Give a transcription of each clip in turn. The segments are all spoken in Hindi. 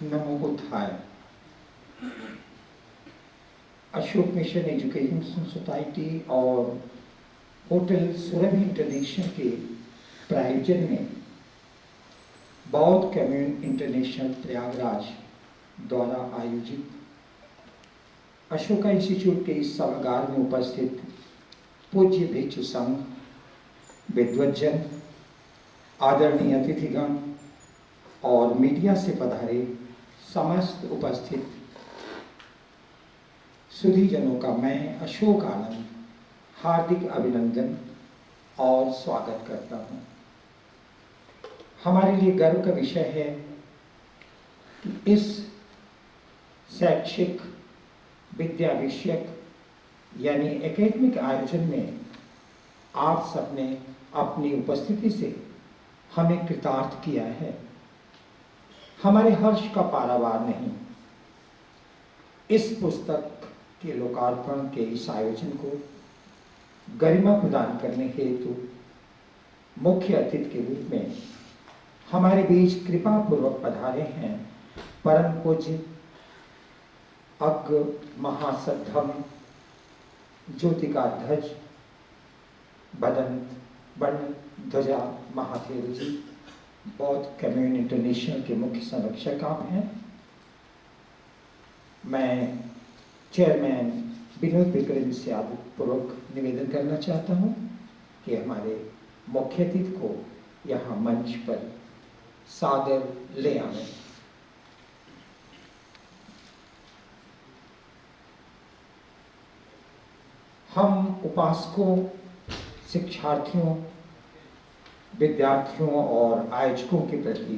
नमो बुद्धाय। अशोक मिशन एजुकेशन सोसाइटी और होटल सुरभि इंटरनेशनल के प्रायोजन में बौद्ध कम्युन इंटरनेशनल प्रयागराज द्वारा आयोजित अशोका इंस्टीट्यूट के इस सभागार में उपस्थित पूज्य भिक्षु संघ, विद्वज्जन, आदरणीय अतिथिगण और मीडिया से पधारे समस्त उपस्थित सुधीजनों का मैं अशोक आनंद हार्दिक अभिनंदन और स्वागत करता हूँ। हमारे लिए गर्व का विषय है कि इस शैक्षिक विद्या विषयक यानी एकेडमिक आयोजन में आप सबने अपनी उपस्थिति से हमें कृतार्थ किया है। हमारे हर्ष का पारावार नहीं। इस पुस्तक के लोकार्पण के इस आयोजन को गरिमा प्रदान करने हेतु मुख्य अतिथि के रूप में हमारे बीच कृपा पूर्वक पधारे हैं परम पूज्य अग्र महासद्धम ज्योतिकाध्वज बन ध्वजा महाथेर जी, बौद्ध कम्युन इंटरनेशनल के मुख्य संरक्षक आप हैं। मैं चेयरमैन विनोद विक्रम से आदरपूर्वक निवेदन करना चाहता हूं कि हमारे मुख्य अतिथि को यहाँ मंच पर सादर ले आवें। हम उपासकों, शिक्षार्थियों, विद्यार्थियों और आयोजकों के प्रति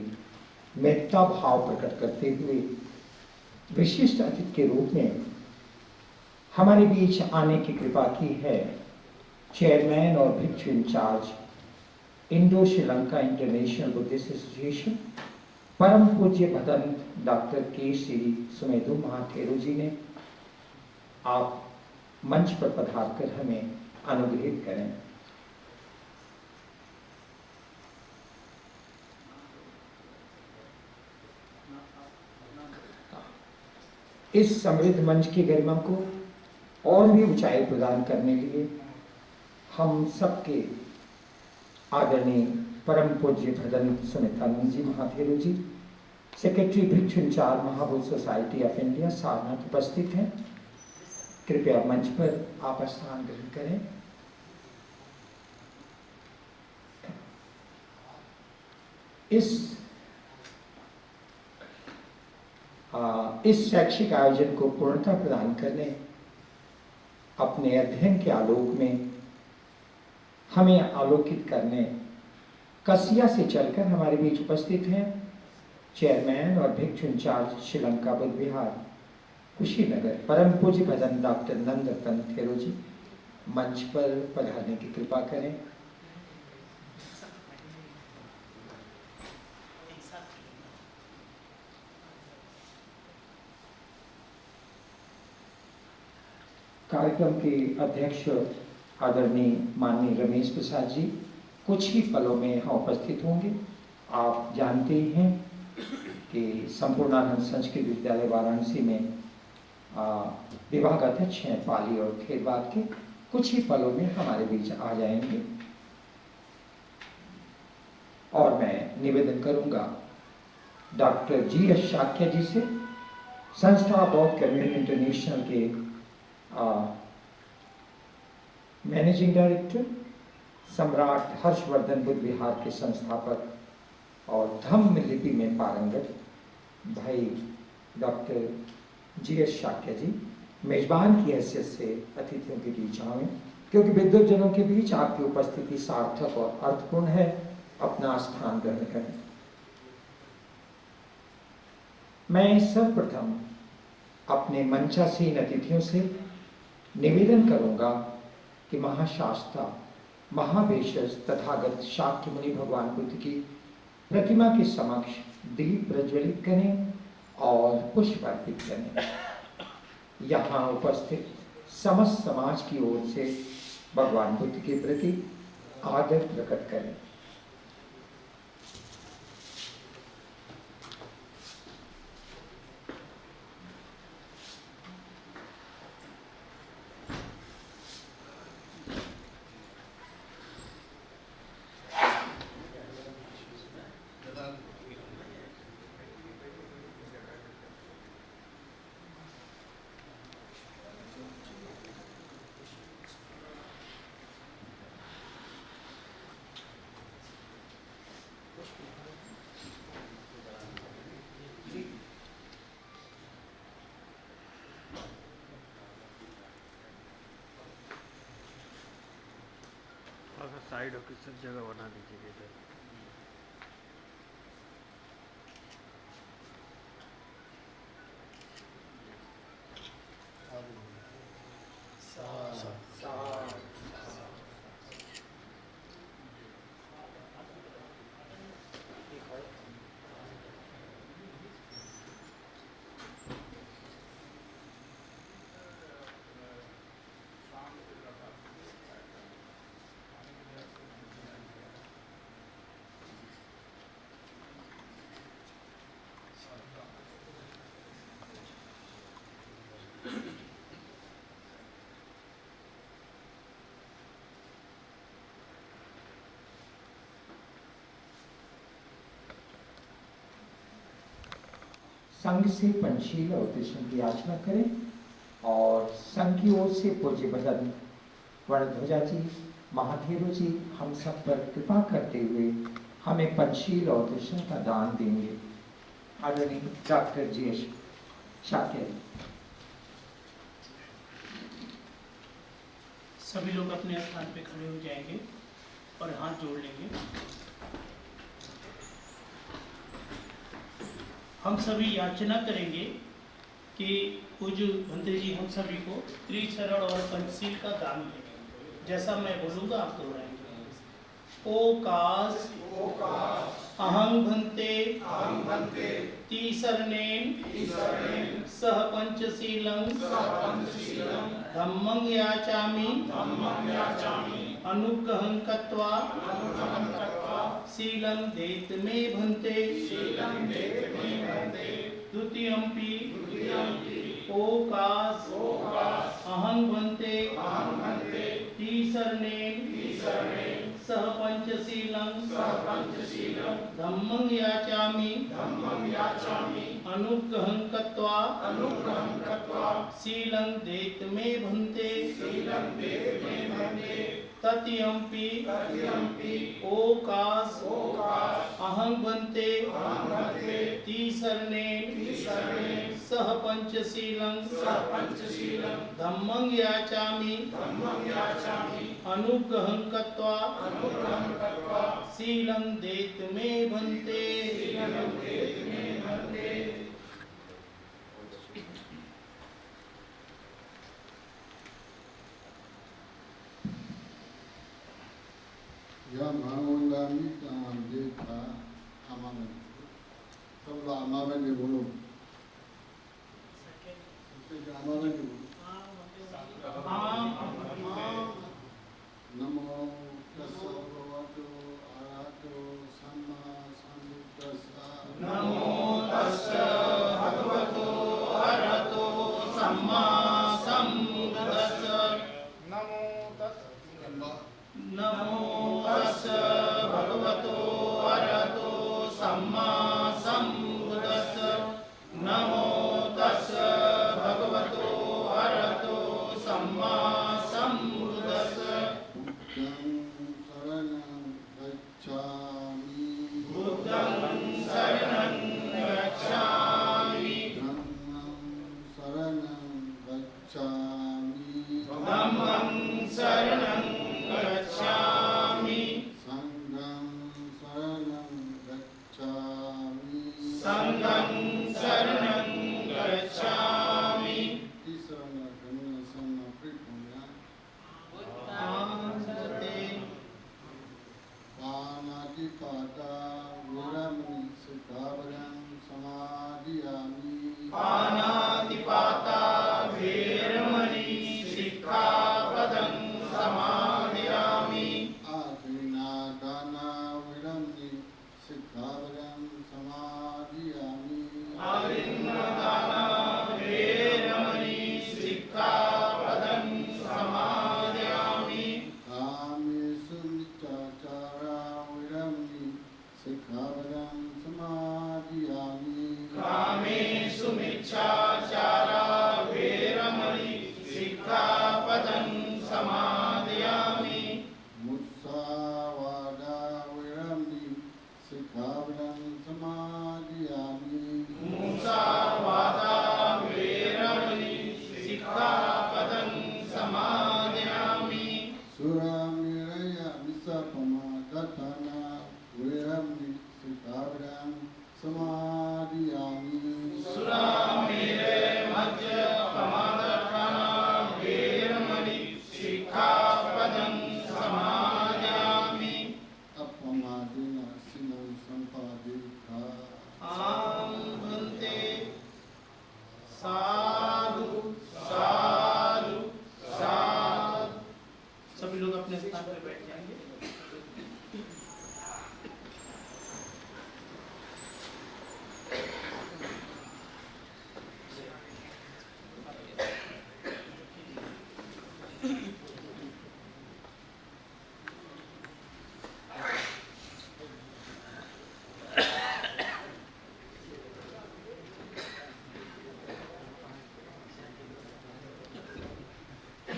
मेत्ता भाव प्रकट करते हुए विशिष्ट अतिथि के रूप में हमारे बीच आने की कृपा की है चेयरमैन और भिक्षु incharge Indo Sri Lanka International Buddhist Association परम पूज्य भदंत डॉक्टर के श्री सुमेधु महाथेरो जी ने। आप मंच पर पधार कर हमें अनुग्रहित करें। इस समृद्ध मंच की गरिमा को और भी ऊंचाई प्रदान करने के लिए हम सबके आदरणीय परम पूज्य भदंत सुमित्रानंद जी महाथेरो जी, सेक्रेटरी भिक्षु incharge Mahabodhi society of India Sarnath उपस्थित हैं। कृपया मंच पर आप स्थान ग्रहण करें। इस शैक्षिक आयोजन को पूर्णता प्रदान करने, अपने अध्ययन के आलोक में हमें आलोकित करने कसिया से चलकर हमारे बीच उपस्थित हैं चेयरमैन और भिक्षु इंचार्ज श्रीलंका बुद्ध विहार कुशीनगर परम पूज्य भदंत डॉक्टर नंदरतन थेरो जी। मंच पर पधारने की कृपा करें। कार्यक्रम के अध्यक्ष आदरणीय माननीय रमेश प्रसाद जी कुछ ही पलों में यहाँ उपस्थित होंगे। आप जानते ही हैं कि संपूर्णानंद संस्कृत विद्यालय वाराणसी में विभाग अध्यक्ष हैं पाली और खेरवाद के। कुछ ही पलों में हमारे बीच आ जाएंगे और मैं निवेदन करूंगा डॉक्टर जी.एस. शाक्य जी से, संस्था बौद्ध कम्युन इंटरनेशनल के मैनेजिंग डायरेक्टर, सम्राट हर्षवर्धन बुद्ध विहार के संस्थापक और धम्म लिपि में पारंगत भाई डॉक्टर जी.एस. शाक्य जी मेजबान की हैसियत से अतिथियों के बीच आवें, क्योंकि विद्वज्जनों के बीच आपकी उपस्थिति सार्थक और अर्थपूर्ण है। अपना स्थान ग्रहण करें। मैं सर्वप्रथम अपने मंचासीन अतिथियों से निवेदन करूंगा कि महाशास्ता महावेशज तथागत शाक्य मुनि भगवान बुद्ध की प्रतिमा के समक्ष दीप प्रज्वलित करें और पुष्प अर्पित करें। यहाँ उपस्थित समस्त समाज की ओर से भगवान बुद्ध के प्रति आदर प्रकट करें। साइड होकर सब जगह बना दीजिए इधर। संघ से पंचशील और कृष्ण की याचना करें और संघ की ओर से पूज्य भगत वर्णध्वजा जी महाधीरो जी हम सब पर कृपा करते हुए हमें पंचशील और कृष्ण का दान देंगे। आदरणीय डॉक्टर जी शाक्य। सभी लोग अपने स्थान पे खड़े हो जाएंगे और हाथ जोड़ लेंगे। हम सभी याचना करेंगे कि पूज्य भंते जी हम सभी को त्रिचरण और पंचशील का दान देंगे। जैसा मैं बोलूँगा आप दोहराएंगे। ओकास अहं भंते तीसरनेन सह पंचशीलं धम्मं याचामि अनुग्रहं कृत्वा शीलं देत मे भंते द्वितीयंपि ओकास अहं भंते तीसरनेन सह पंचशीलं धम्मं याचामि अनुग्रहं कृत्वा शीलं देत मे भंते तृतीयंपि ओकास अहं भंते तीसरनेन सह पंचशीलं धम्मं याचामि अनुग्रहं कृत्वा शीलं देत मे भंते। या मानवंदानी देखा आमाने सब आमाने ने बोलो आमाने ने बोलो नमो तस्सा भगवतो अरहतो सम्मा सम्बुद्धास्सा नमो तस्सा भगवतो अरहतो सम्मा सम्बुद्धास्सा नमो तस्सा भगवतो अरहतो सम्मा सम्बुद्धास्सा नमो तस्सा भगवतो अरहतो सम्मा सम्बुद्धास्सा। बुद्धं शरणं गच्छामि धम्मं शरणं गच्छामि संघं शरणं गच्छामि पानातिपाता वेरमणि सिक्खापदं समादियामि पानातिपाता वेरमणि सिक्खापदं समादियामि आदिनादाना वेरमणि सिक्खापदं समादियामि आदिन्नदाना वेरमणि सिक्खापदं समादियामि कामेषु मिथ्याचारा वेरमणि सिक्खापदं समादियामि कामेषु मिच्छाचारा वेरमणि सिक्खापदं समादियामि मुत्सावादा वेरमणि सिक्खापदं समादियामि मुसावादा वेरमणि सिक्खापदं समादियामि सुरामेरय निस्सपमादथाना वेरमणि सिक्खापदं समादियामि सुरामेरे मध्य प्रमादठाना वेरमणि सिक्खापदं समादियामि अपमादेन सिनं सम्पादिता आं भन्ते साधु साधु साधु। सभी लोग अपने स्थान पर बैठ जाएंगे।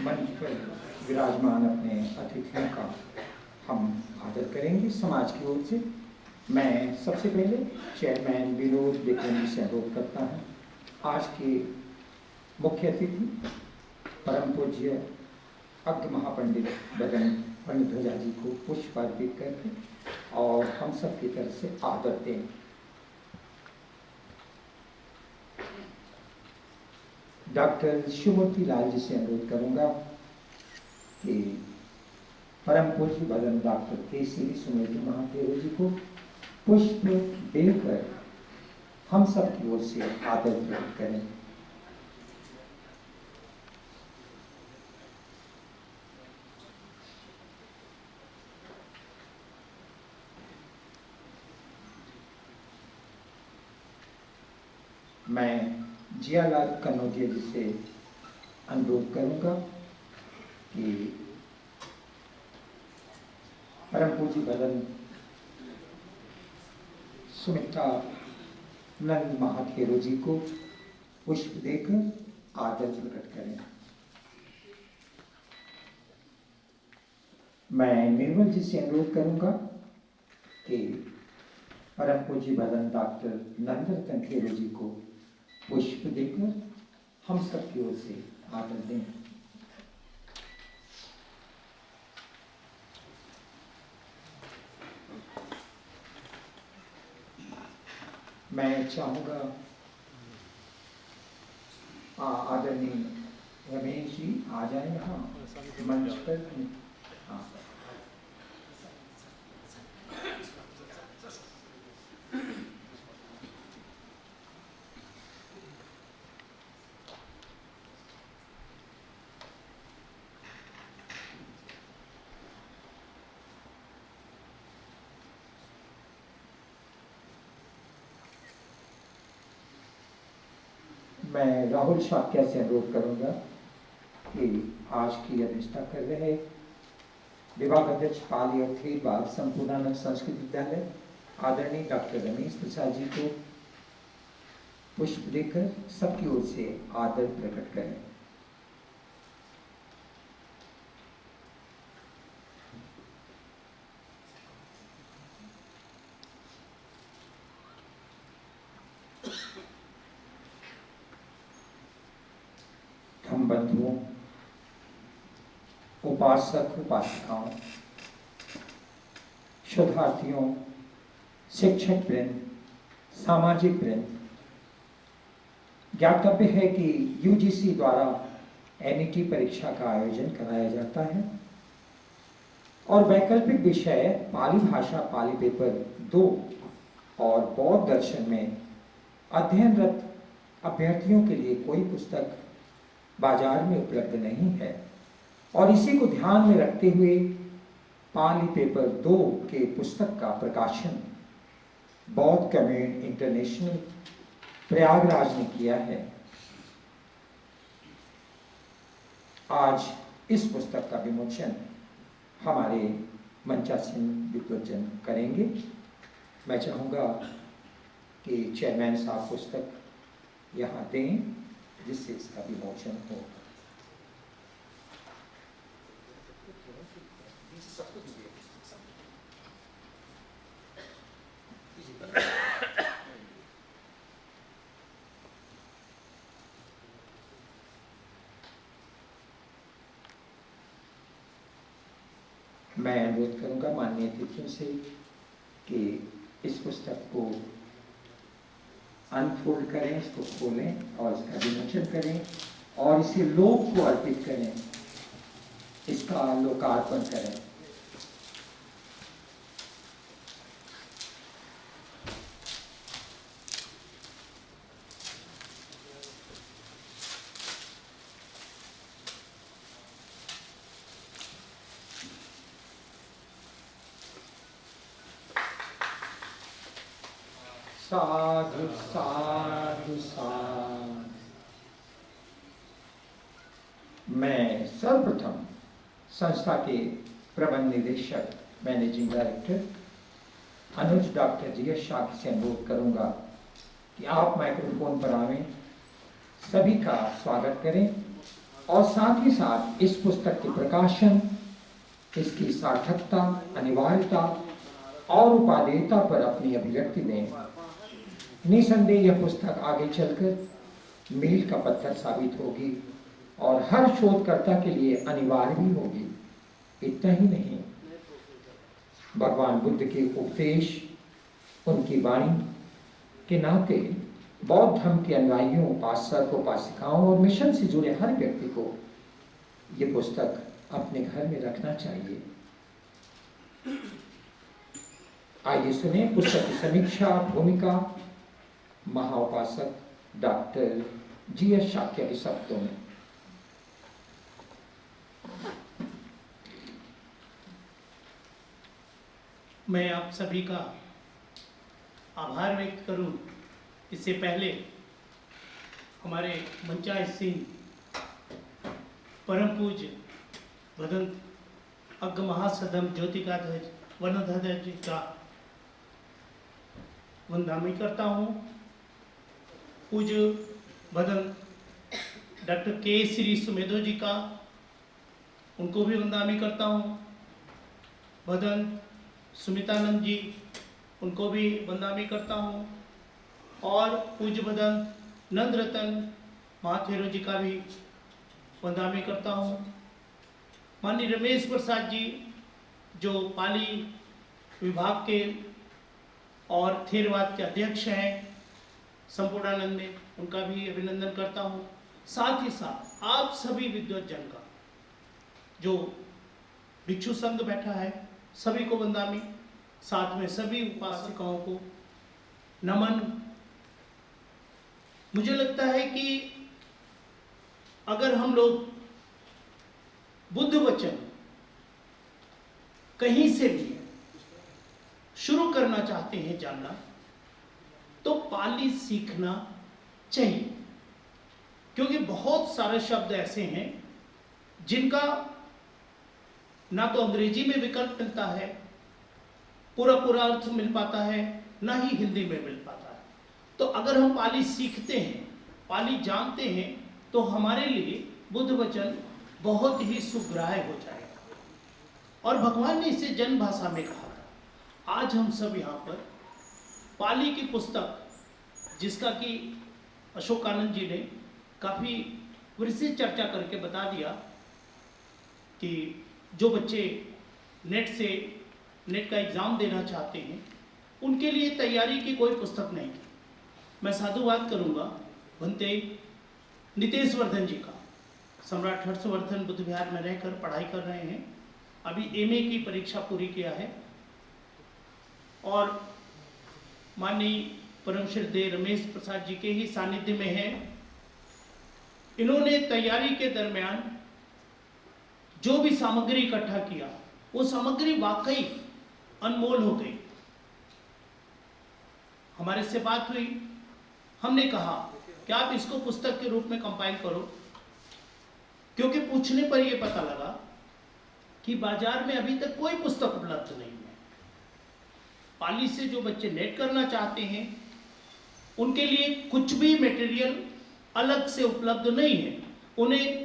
मंच पर विराजमान अपने अतिथियों का हम आदर करेंगे समाज की ओर से। मैं सबसे पहले चेयरमैन विनोद विक्रम जी से अनुरोध करता हूँ आज के मुख्य अतिथि परम पूज्य अग्र महापंडित बदन पंडित ध्वजा जी को पुष्प अर्पित करके और हम सब की तरफ से आदर दें। डॉक्टर शिवमूर्ति लाल जी से अनुरोध करूंगा कि परम पूज्य बदन डॉक्टर केसरी सुमेरु महादेव जी को पुष्प देकर हम सब की ओर से आदर व्यक्त करें। मैं जियालाल कन्नौजिया जी से अनुरोध करूंगा कि परम पूज्य बदन सुमित्रा नंद महाथेरो जी को पुष्प देकर आदर प्रकट करें। मैं निर्मल जी से अनुरोध करूंगा कि परम पूज्य बदन डॉक्टर नंदरतन खेरो जी को पुष्प देकर हम सब की ओर से आदर दें। मैं चाहूंगा आदरणीय रमेश जी आ जाए यहाँ मंच पर। हाँ मैं राहुल शाक्या से अनुरोध करूंगा कि आज की अध्यक्षता कर रहे विभाग अध्यक्ष पाली और खेल बाल संपूर्णानंद संस्कृत विद्यालय आदरणीय डॉक्टर रमेश प्रसाद जी को पुष्प देकर सबकी ओर से आदर प्रकट करें। हम बंधुओं, उपासक उपासिकाओं, शोधार्थियों, शिक्षक वृंद, सामाजिक वृंद, ज्ञातव्य है कि यूजीसी द्वारा एनईटी परीक्षा का आयोजन कराया जाता है। और वैकल्पिक विषय पाली भाषा पाली पेपर 2 और बौद्ध दर्शन में अध्ययनरत अभ्यर्थियों के लिए कोई पुस्तक बाजार में उपलब्ध नहीं है, और इसी को ध्यान में रखते हुए पाली पेपर 2 के पुस्तक का प्रकाशन बौद्ध कम्युन इंटरनेशनल प्रयागराज ने किया है। आज इस पुस्तक का विमोचन हमारे मंचासीन विद्वज्जन करेंगे। मैं चाहूँगा कि चेयरमैन साहब पुस्तक यहाँ दें जिससे इसका विमोचन हो। मैं अनुरोध करूंगा माननीय अतिथियों से कि इस पुस्तक को अनफोल्ड करें, इसको खोलें और इसका विमोचन करें और इसे लोक को अर्पित करें, इसका लोकार्पण करें। साधु साधु साधु। मैं सर्वप्रथम संस्था के प्रबंध निदेशक मैनेजिंग डायरेक्टर अनुज डॉक्टर जी.एस. शाह से अनुरोध करूंगा कि आप माइक्रोफोन पर आवें, सभी का स्वागत करें और साथ ही साथ इस पुस्तक के प्रकाशन, इसकी सार्थकता, अनिवार्यता और उपादेयता पर अपनी अभिव्यक्ति दें। निसंदेह यह पुस्तक आगे चलकर मील का पत्थर साबित होगी और हर शोधकर्ता के लिए अनिवार्य भी होगी। इतना ही नहीं, भगवान बुद्ध के उपदेश, उनकी वाणी के नाते बौद्ध धर्म के अनुयायियों, उपासक, उपासिकाओं और मिशन से जुड़े हर व्यक्ति को ये पुस्तक अपने घर में रखना चाहिए। आइए सुने पुस्तक की समीक्षा भूमिका महाउपासक डॉक्टर जी.एस. शाक्य के शब्दों में। मैं आप सभी का आभार व्यक्त करूं। इससे पहले हमारे मंचासीन परम पूज्य भदंत अग्ग महासदम ज्योतिकाध्वज वनध्वज जी का वंदनामी करता हूँ। पूज्य भदंत डॉक्टर के श्री सुमेधो जी का, उनको भी वंदनामी करता हूँ। भदंत सुमितानंद जी, उनको भी वंदनामी करता हूँ। और पूज्य भदंत नंद रतन महाथेरो जी का भी वंदनामी करता हूँ। माननीय रमेश प्रसाद जी जो पाली विभाग के और थेरवाद के अध्यक्ष हैं संपूर्णानंद में, उनका भी अभिनंदन करता हूँ। साथ ही साथ आप सभी विद्वज्जन का, जो भिक्षु संघ बैठा है, सभी को वंदनामी, साथ में सभी उपासिकाओं को नमन। मुझे लगता है कि अगर हम लोग बुद्ध वचन कहीं से भी शुरू करना चाहते हैं जानना, तो पाली सीखना चाहिए, क्योंकि बहुत सारे शब्द ऐसे हैं जिनका ना तो अंग्रेजी में विकल्प मिलता है, पूरा अर्थ मिल पाता है, ना ही हिंदी में मिल पाता है। तो अगर हम पाली सीखते हैं, पाली जानते हैं, तो हमारे लिए बुद्ध वचन बहुत ही सुग्राह्य हो जाएगा। और भगवान ने इसे जन भाषा में कहा था। आज हम सब यहाँ पर पाली की पुस्तक, जिसका कि अशोकानंद जी ने काफ़ी विस्तृत चर्चा करके बता दिया कि जो बच्चे नेट का एग्ज़ाम देना चाहते हैं, उनके लिए तैयारी की कोई पुस्तक नहीं थी। मैं साधुवाद करूँगा भंते नितेश वर्धन जी का। सम्राट हर्षवर्धन बुद्ध विहार में रहकर पढ़ाई कर रहे हैं अभी एमए की परीक्षा पूरी किया है और माननीय परम श्रद्धेय रमेश प्रसाद जी के ही सानिध्य में है। इन्होंने तैयारी के दरमियान जो भी सामग्री इकट्ठा किया वो सामग्री वाकई अनमोल हो गई। हमारे से बात हुई, हमने कहा कि आप इसको पुस्तक के रूप में कंपाइल करो, क्योंकि पूछने पर यह पता लगा कि बाजार में अभी तक कोई पुस्तक उपलब्ध नहीं है। पाली से जो बच्चे नेट करना चाहते हैं उनके लिए कुछ भी मटेरियल अलग से उपलब्ध नहीं है। उन्हें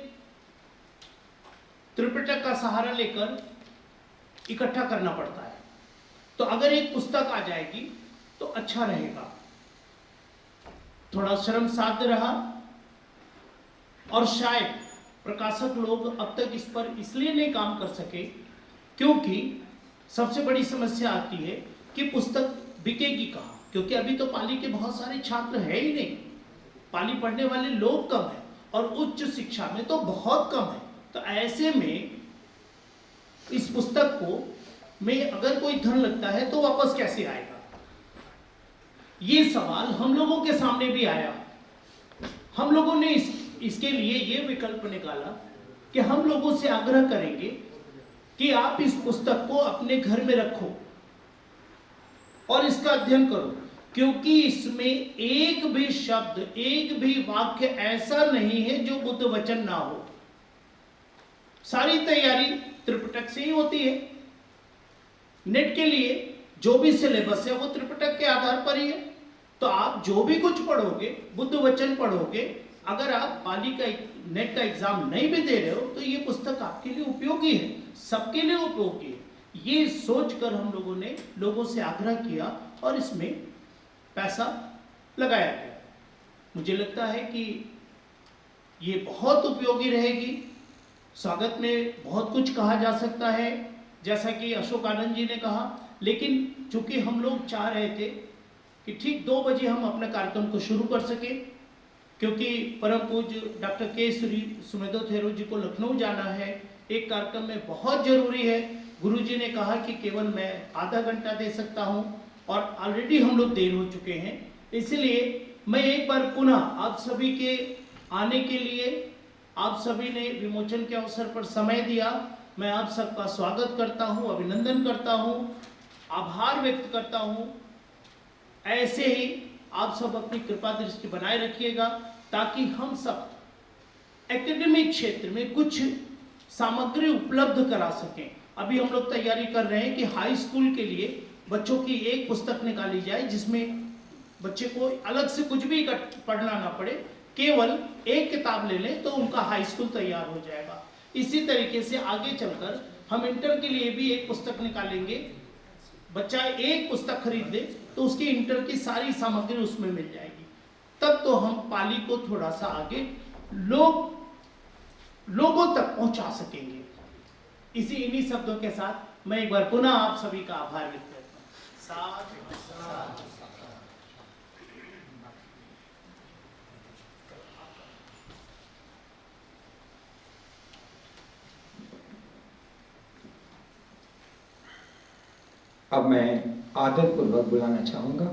त्रिपिटक का सहारा लेकर इकट्ठा करना पड़ता है। तो अगर एक पुस्तक आ जाएगी तो अच्छा रहेगा। थोड़ा श्रम साध्य रहा और शायद प्रकाशक लोग अब तक इस पर इसलिए नहीं काम कर सके क्योंकि सबसे बड़ी समस्या आती है कि पुस्तक बिकेगी कहाँ, क्योंकि अभी तो पाली के बहुत सारे छात्र हैं ही नहीं। पाली पढ़ने वाले लोग कम हैं और उच्च शिक्षा में तो बहुत कम है। तो ऐसे में इस पुस्तक को में अगर कोई धन लगता है तो वापस कैसे आएगा, ये सवाल हम लोगों के सामने भी आया। हम लोगों ने इसके लिए ये विकल्प निकाला कि हम लोगों से आग्रह करेंगे कि आप इस पुस्तक को अपने घर में रखो और इसका अध्ययन करो, क्योंकि इसमें एक भी शब्द, एक भी वाक्य ऐसा नहीं है जो बुद्ध वचन ना हो। सारी तैयारी त्रिपिटक से ही होती है। नेट के लिए जो भी सिलेबस है वो त्रिपिटक के आधार पर ही है। तो आप जो भी कुछ पढ़ोगे, बुद्ध वचन पढ़ोगे, अगर आप पाली का नेट का एग्जाम नहीं भी दे रहे हो तो ये पुस्तक आपके लिए उपयोगी है, सबके लिए उपयोगी है। ये सोचकर हम लोगों ने लोगों से आग्रह किया और इसमें पैसा लगाया गया। मुझे लगता है कि ये बहुत उपयोगी रहेगी। स्वागत में बहुत कुछ कहा जा सकता है, जैसा कि अशोक आनंद जी ने कहा, लेकिन चूंकि हम लोग चाह रहे थे कि ठीक 2 बजे हम अपने कार्यक्रम को शुरू कर सके, क्योंकि परम पूज्य डॉक्टर के श्री सुमेधो थेरो जी को लखनऊ जाना है। एक कार्यक्रम में बहुत जरूरी है। गुरुजी ने कहा कि केवल मैं आधा घंटा दे सकता हूं और ऑलरेडी हम लोग देर हो चुके हैं। इसलिए मैं एक बार पुनः आप सभी के आने के लिए, आप सभी ने विमोचन के अवसर पर समय दिया, मैं आप सबका स्वागत करता हूं, अभिनंदन करता हूं, आभार व्यक्त करता हूं। ऐसे ही आप सब अपनी कृपा दृष्टि बनाए रखिएगा ताकि हम सब एकेडमिक क्षेत्र में कुछ सामग्री उपलब्ध करा सकें। अभी हम लोग तैयारी कर रहे हैं कि हाई स्कूल के लिए बच्चों की एक पुस्तक निकाली जाए जिसमें बच्चे को अलग से कुछ भी पढ़ना ना पड़े, केवल एक किताब ले लें तो उनका हाई स्कूल तैयार हो जाएगा। इसी तरीके से आगे चलकर हम इंटर के लिए भी एक पुस्तक निकालेंगे। बच्चा एक पुस्तक खरीद ले तो उसकी इंटर की सारी सामग्री उसमें मिल जाएगी। तब तो हम पाली को थोड़ा सा आगे लोगों तक पहुंचा सकेंगे। इन्हीं शब्दों के साथ मैं एक बार पुनः आप सभी का आभार व्यक्त करता हूं। अब मैं आदरपूर्वक बुलाना चाहूंगा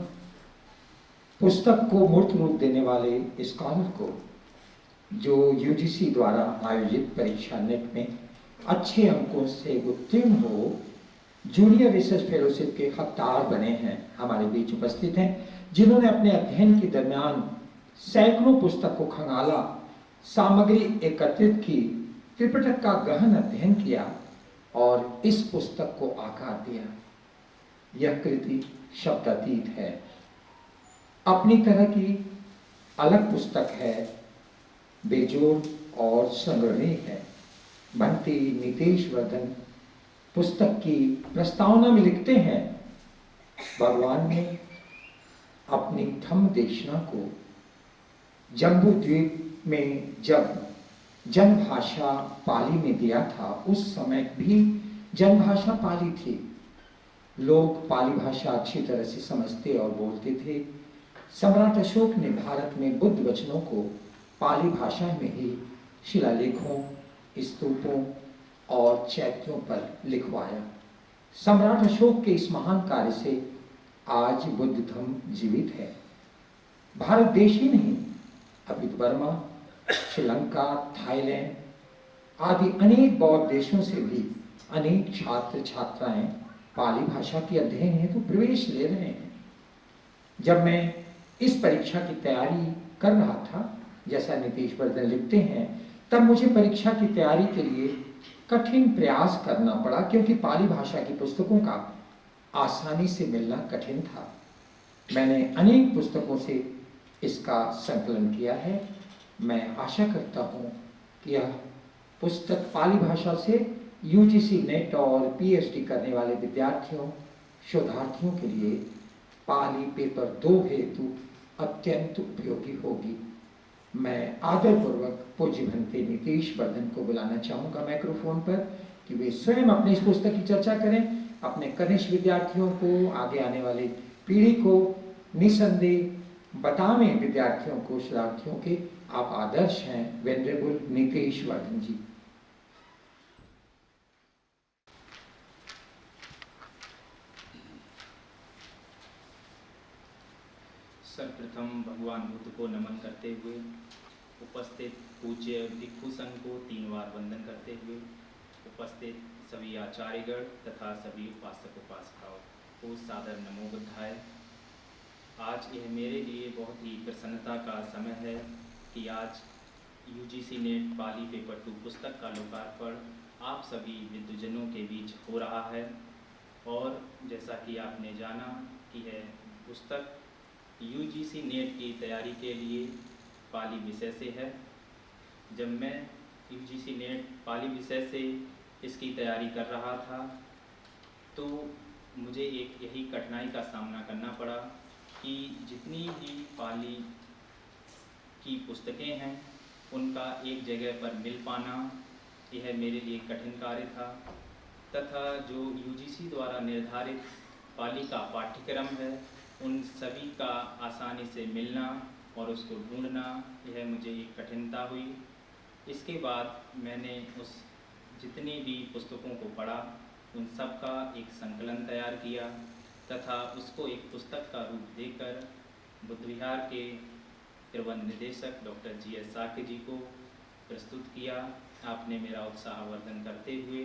पुस्तक को मूर्त रूप देने वाले स्कॉलर को, जो यूजीसी द्वारा आयोजित परीक्षा नेट में अच्छे अंकों से उत्तीर्ण हो जूनियर रिसर्च फेलोशिप के हकदार बने हैं, हमारे बीच उपस्थित हैं, जिन्होंने अपने अध्ययन के दरमियान सैकड़ों पुस्तक को खंगाला, सामग्री एकत्रित की, त्रिपिटक का गहन अध्ययन किया और इस पुस्तक को आकार दिया। यह कृति शब्दातीत है, अपनी तरह की अलग पुस्तक है, बेजोड़ और संग्रहणीय है। बंटी नितेश वर्धन पुस्तक की प्रस्तावना में लिखते हैं, भगवान ने अपनी धम्म देशना को जम्बू द्वीप में जब जनभाषा पाली में दिया था, उस समय भी जनभाषा पाली थी। लोग पाली भाषा अच्छी तरह से समझते और बोलते थे। सम्राट अशोक ने भारत में बुद्ध वचनों को पाली भाषा में ही शिलालेखों, स्तूपों और चैत्यों पर लिखवाया। सम्राट अशोक के इस महान कार्य से आज बुद्ध धर्म जीवित है। भारत देश ही नहीं, अभी बर्मा, श्रीलंका, थाईलैंड आदि अनेक बौद्ध देशों से भी अनेक छात्र छात्राएं पाली भाषा की अध्ययन हेतु प्रवेश ले रहे हैं। जब मैं इस परीक्षा की तैयारी कर रहा था, जैसा नीतीश वर्धन लिखते हैं, तब मुझे परीक्षा की तैयारी के लिए कठिन प्रयास करना पड़ा, क्योंकि पाली भाषा की पुस्तकों का आसानी से मिलना कठिन था। मैंने अनेक पुस्तकों से इसका संकलन किया है। मैं आशा करता हूँ कि यह पुस्तक पाली भाषा से यूजीसी नेट और पीएचडी करने वाले विद्यार्थियों, शोधार्थियों के लिए पाली पेपर 2 हेतु अत्यंत उपयोगी होगी। मैं आदरपूर्वक पूज्य भंते नीतीश वर्धन को बुलाना चाहूँगा माइक्रोफोन पर कि वे स्वयं अपनी इस पुस्तक की चर्चा करें, अपने कनिष्ठ विद्यार्थियों को, आगे आने वाली पीढ़ी को निसंदेह बतावें, विद्यार्थियों को, शोधार्थियों के आप आदर्श हैं। वेनरेबल नीतीश वर्धन जी। सर्वप्रथम भगवान बुद्ध को नमन करते हुए, उपस्थित पूज्य भिक्षु संघ को 3 बार वंदन करते हुए, उपस्थित सभी आचार्यगण तथा सभी उपासक उपासिकाओं को सादर नमो बुद्धाय। आज यह मेरे लिए बहुत ही प्रसन्नता का समय है कि आज यूजीसी नेट पाली पेपर 2 पुस्तक का लोकार्पण आप सभी विद्वजनों के बीच हो रहा है। और जैसा कि आपने जाना कि यह पुस्तक यूजीसी नेट की तैयारी के लिए पाली विषय से है। जब मैं यूजीसी नेट पाली विषय से इसकी तैयारी कर रहा था तो मुझे एक यही कठिनाई का सामना करना पड़ा कि जितनी भी पाली की पुस्तकें हैं उनका एक जगह पर मिल पाना, यह मेरे लिए कठिन कार्य था। तथा जो यूजीसी द्वारा निर्धारित पाली का पाठ्यक्रम है उन सभी का आसानी से मिलना और उसको ढूंढना, यह मुझे एक कठिनता हुई। इसके बाद मैंने उस जितनी भी पुस्तकों को पढ़ा उन सब का एक संकलन तैयार किया तथा उसको एक पुस्तक का रूप देकर बुद्ध विहार के प्रबंध निदेशक डॉक्टर GS साके जी को प्रस्तुत किया। आपने मेरा उत्साहवर्धन करते हुए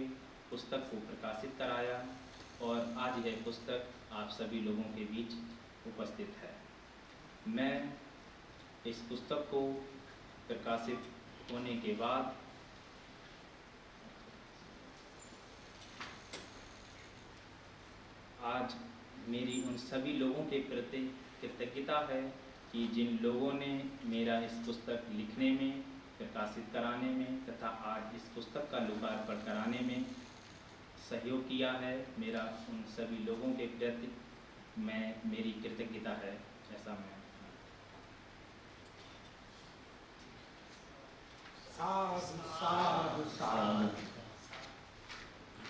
पुस्तक को प्रकाशित कराया और आज यह पुस्तक आप सभी लोगों के बीच उपस्थित है। मैं इस पुस्तक को प्रकाशित होने के बाद आज मेरी उन सभी लोगों के प्रति कृतज्ञता है कि जिन लोगों ने मेरा इस पुस्तक लिखने में, प्रकाशित कराने में तथा आज इस पुस्तक का लोकार्पण कराने में सहयोग किया है। मेरा उन सभी लोगों के प्रति मेरी कृतज्ञता है। ऐसा मैं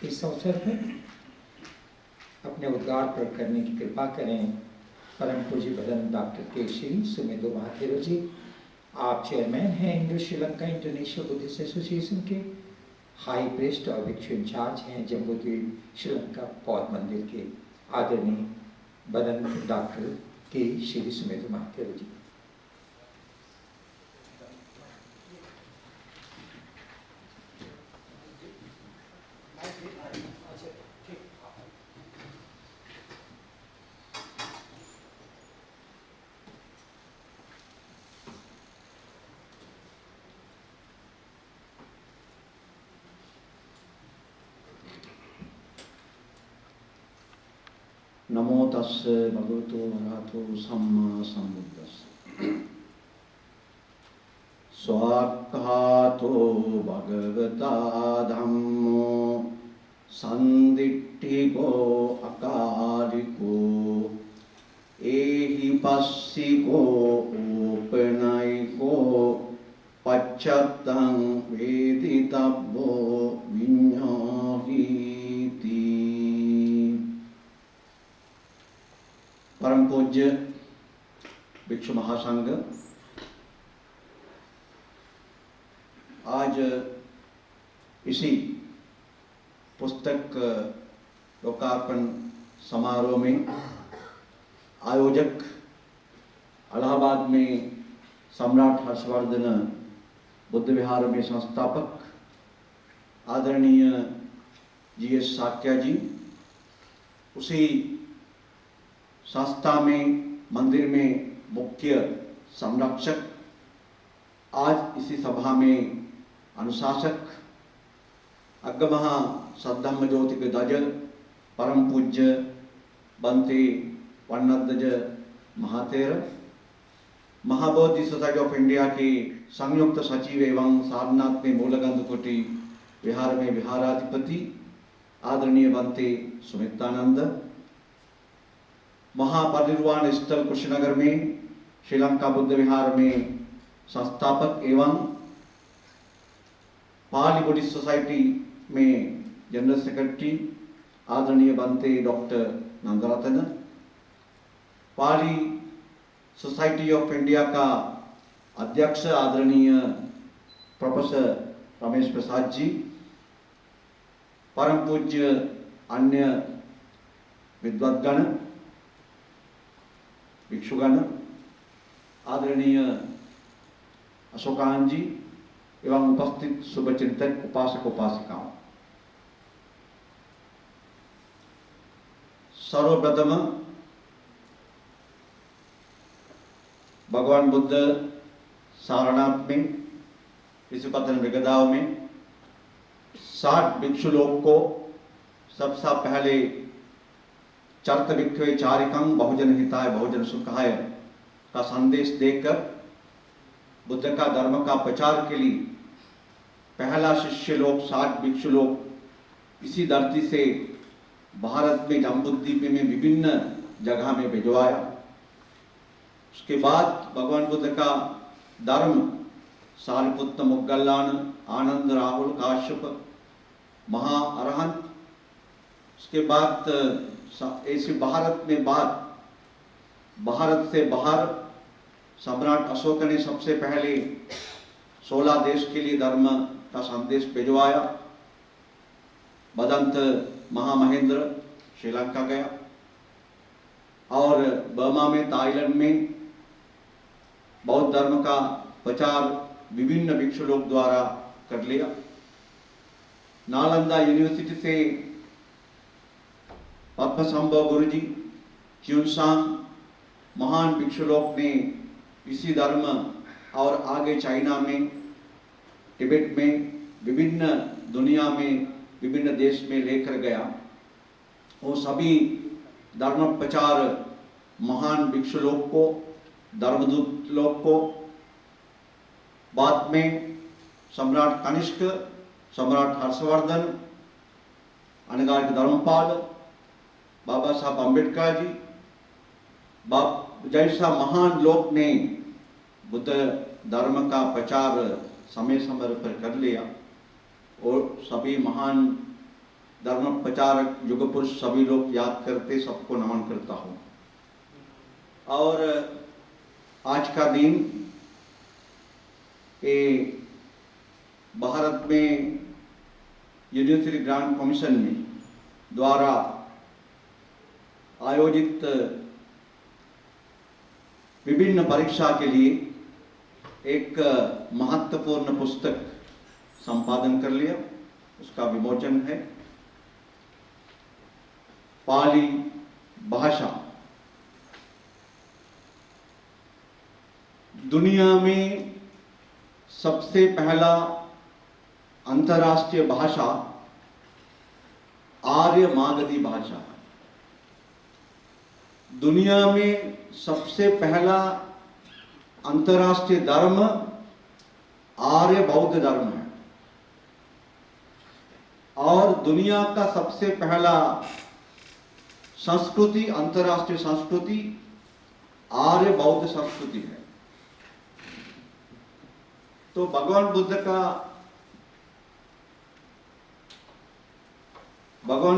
इस अवसर पर अपने उद्गार प्रकट करने की कृपा करें परम पूज्य भदन डॉक्टर केशरी सुमेधो महाथेरो जी। आप चेयरमैन हैं Indo Sri Lanka International Buddhist association के, हाई प्रेस्ट और भिक्षु इंचार्ज हैं जम्बू द्वीप श्रीलंका बौद्ध मंदिर के। आदरणीय भदन डॉक्टर के श्री सुमेधो महाथेरो जी। नमो तस्से भगवतो अरहतो सम्मा सम्बुद्धस्से। स्वाक्खातो भगवता धम्मो संदिट्ठिको अकालिको एहि पस्सिको ओपनयिको पश्चात्तं वेदितव्यो विඤ्ඤाहीति। परम पूज्य भिक्षु महासंघ, आज इसी पुस्तक लोकार्पण समारोह में आयोजक इलाहाबाद में सम्राट हर्षवर्धन बुद्ध विहार में संस्थापक आदरणीय GS साक्या जी, उसी संस्था में मंदिर में मुख्य संरक्षक, आज इसी सभा में अनुशासक, अग्रमहा सद्धम्म ज्योति के ध्वज परम पूज्य Bhante Varnadhwaj Mahathera, Mahabodhi society of India के संयुक्त सचिव एवं सारनाथ में मूलगंध कुटी विहार में विहाराधिपति आदरणीय बंते सुमित्रानंद, महापरिनिर्वाण स्थल कुशीनगर में श्रीलंका बुद्ध विहार में संस्थापक एवं पाली बुद्धिस्ट सोसाइटी में जनरल सेक्रेटरी आदरणीय Bhante doctor Nandaratana, Pali society of India का अध्यक्ष आदरणीय प्रोफेसर रमेश प्रसाद जी, परम पूज्य अन्य विद्वद्गण भिक्षुगण आदरणीय अशोकान जी एवं उपस्थित शुभचिंतक उपासक उपासिकाओं, सर्वप्रथम भगवान बुद्ध सारनाथ में ऋषिपतन मृगदाव में 60 भिक्षु लोग को सबसे पहले चरत भिक्षवे चारिकं बहुजन हिताय बहुजन सुखाय का संदेश देकर बुद्ध का धर्म का प्रचार के लिए पहला शिष्य लोग 60 भिक्षु लोग इसी धरती से भारत में जम्बूद्वीप में विभिन्न जगह में भिजवाया। उसके बाद भगवान बुद्ध का धर्म सारिपुत्र मुगल्लान आनंद राहुल काश्यप महा अरहंत, उसके बाद ऐसे भारत में भारत से बाहर सम्राट अशोक ने सबसे पहले 16 देश के लिए धर्म का संदेश भिजवाया। बदंत महामहेंद्र श्रीलंका गया और बर्मा में थाईलैंड में बौद्ध धर्म का प्रचार विभिन्न भिक्षु लोग द्वारा कर लिया। नालंदा यूनिवर्सिटी से पद्मसंभव गुरु जी च्यूनसांग महान भिक्षु लोग ने इसी धर्म और आगे चाइना में, तिब्बत में, विभिन्न दुनिया में, विभिन्न देश में लेकर गया। वो सभी धर्म प्रचार महान भिक्षु लोग को, धर्मदूत लोग को, बाद में सम्राट कनिष्क, सम्राट हर्षवर्धन, अनगारिक धर्मपाल, बाबा साहब अम्बेडकर जी जैसा महान लोग ने बुद्ध धर्म का प्रचार समय समय पर कर लिया और सभी महान धर्म प्रचारक युग पुरुष सभी लोग याद करते, सबको नमन करता हूँ। और आज का दिन ये भारत में यूनिवर्सिटी ग्रांट कमीशन में द्वारा आयोजित विभिन्न परीक्षा के लिए एक महत्वपूर्ण पुस्तक संपादन कर लिया। उसका विमोचन है। पाली भाषा दुनिया में सबसे पहला अंतर्राष्ट्रीय भाषा आर्य मागधी भाषा है। दुनिया में सबसे पहला अंतर्राष्ट्रीय धर्म आर्य बौद्ध धर्म है और दुनिया का सबसे पहला संस्कृति, अंतर्राष्ट्रीय संस्कृति आर्य बौद्ध संस्कृति है। तो भगवान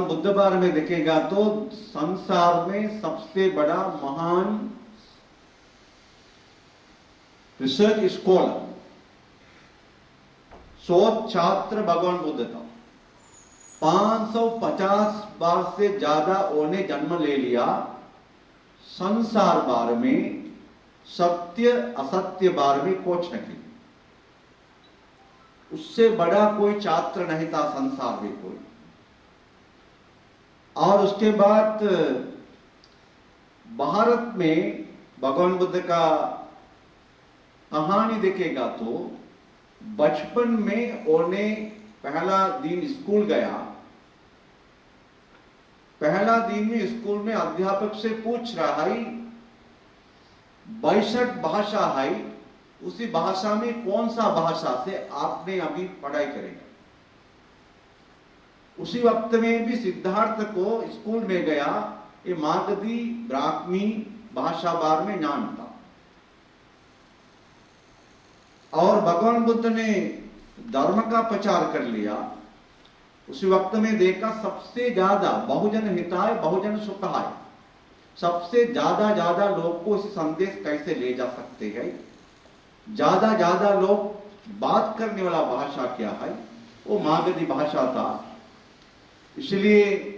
बुद्ध बारे में देखेगा तो संसार में सबसे बड़ा महान रिसर्च स्कॉलर, शोध छात्र भगवान बुद्ध था। 550 बार से ज्यादा ओने जन्म ले लिया। संसार बार में सत्य असत्य बार में कोच नहीं, उससे बड़ा कोई छात्र नहीं था संसार में कोई। और उसके बाद भारत में भगवान बुद्ध का कहानी देखेगा तो बचपन में उन्हें पहला दिन स्कूल गया। पहला दिन में स्कूल में अध्यापक से पूछ रहा है 62 भाषा है, उसी भाषा में कौन सा भाषा से आपने अभी पढ़ाई करेगा। उसी वक्त में भी सिद्धार्थ को स्कूल में गया ये मागधी ब्राह्मी भाषा बार में ज्ञान था। और भगवान बुद्ध ने धर्म का प्रचार कर लिया। उसी वक्त में देखा सबसे ज्यादा बहुजन हिताय बहुजन सुखाय, सबसे ज्यादा लोग को इस संदेश कैसे ले जा सकते हैं, ज्यादा लोग बात करने वाला भाषा क्या है, वो मागधी भाषा था। इसलिए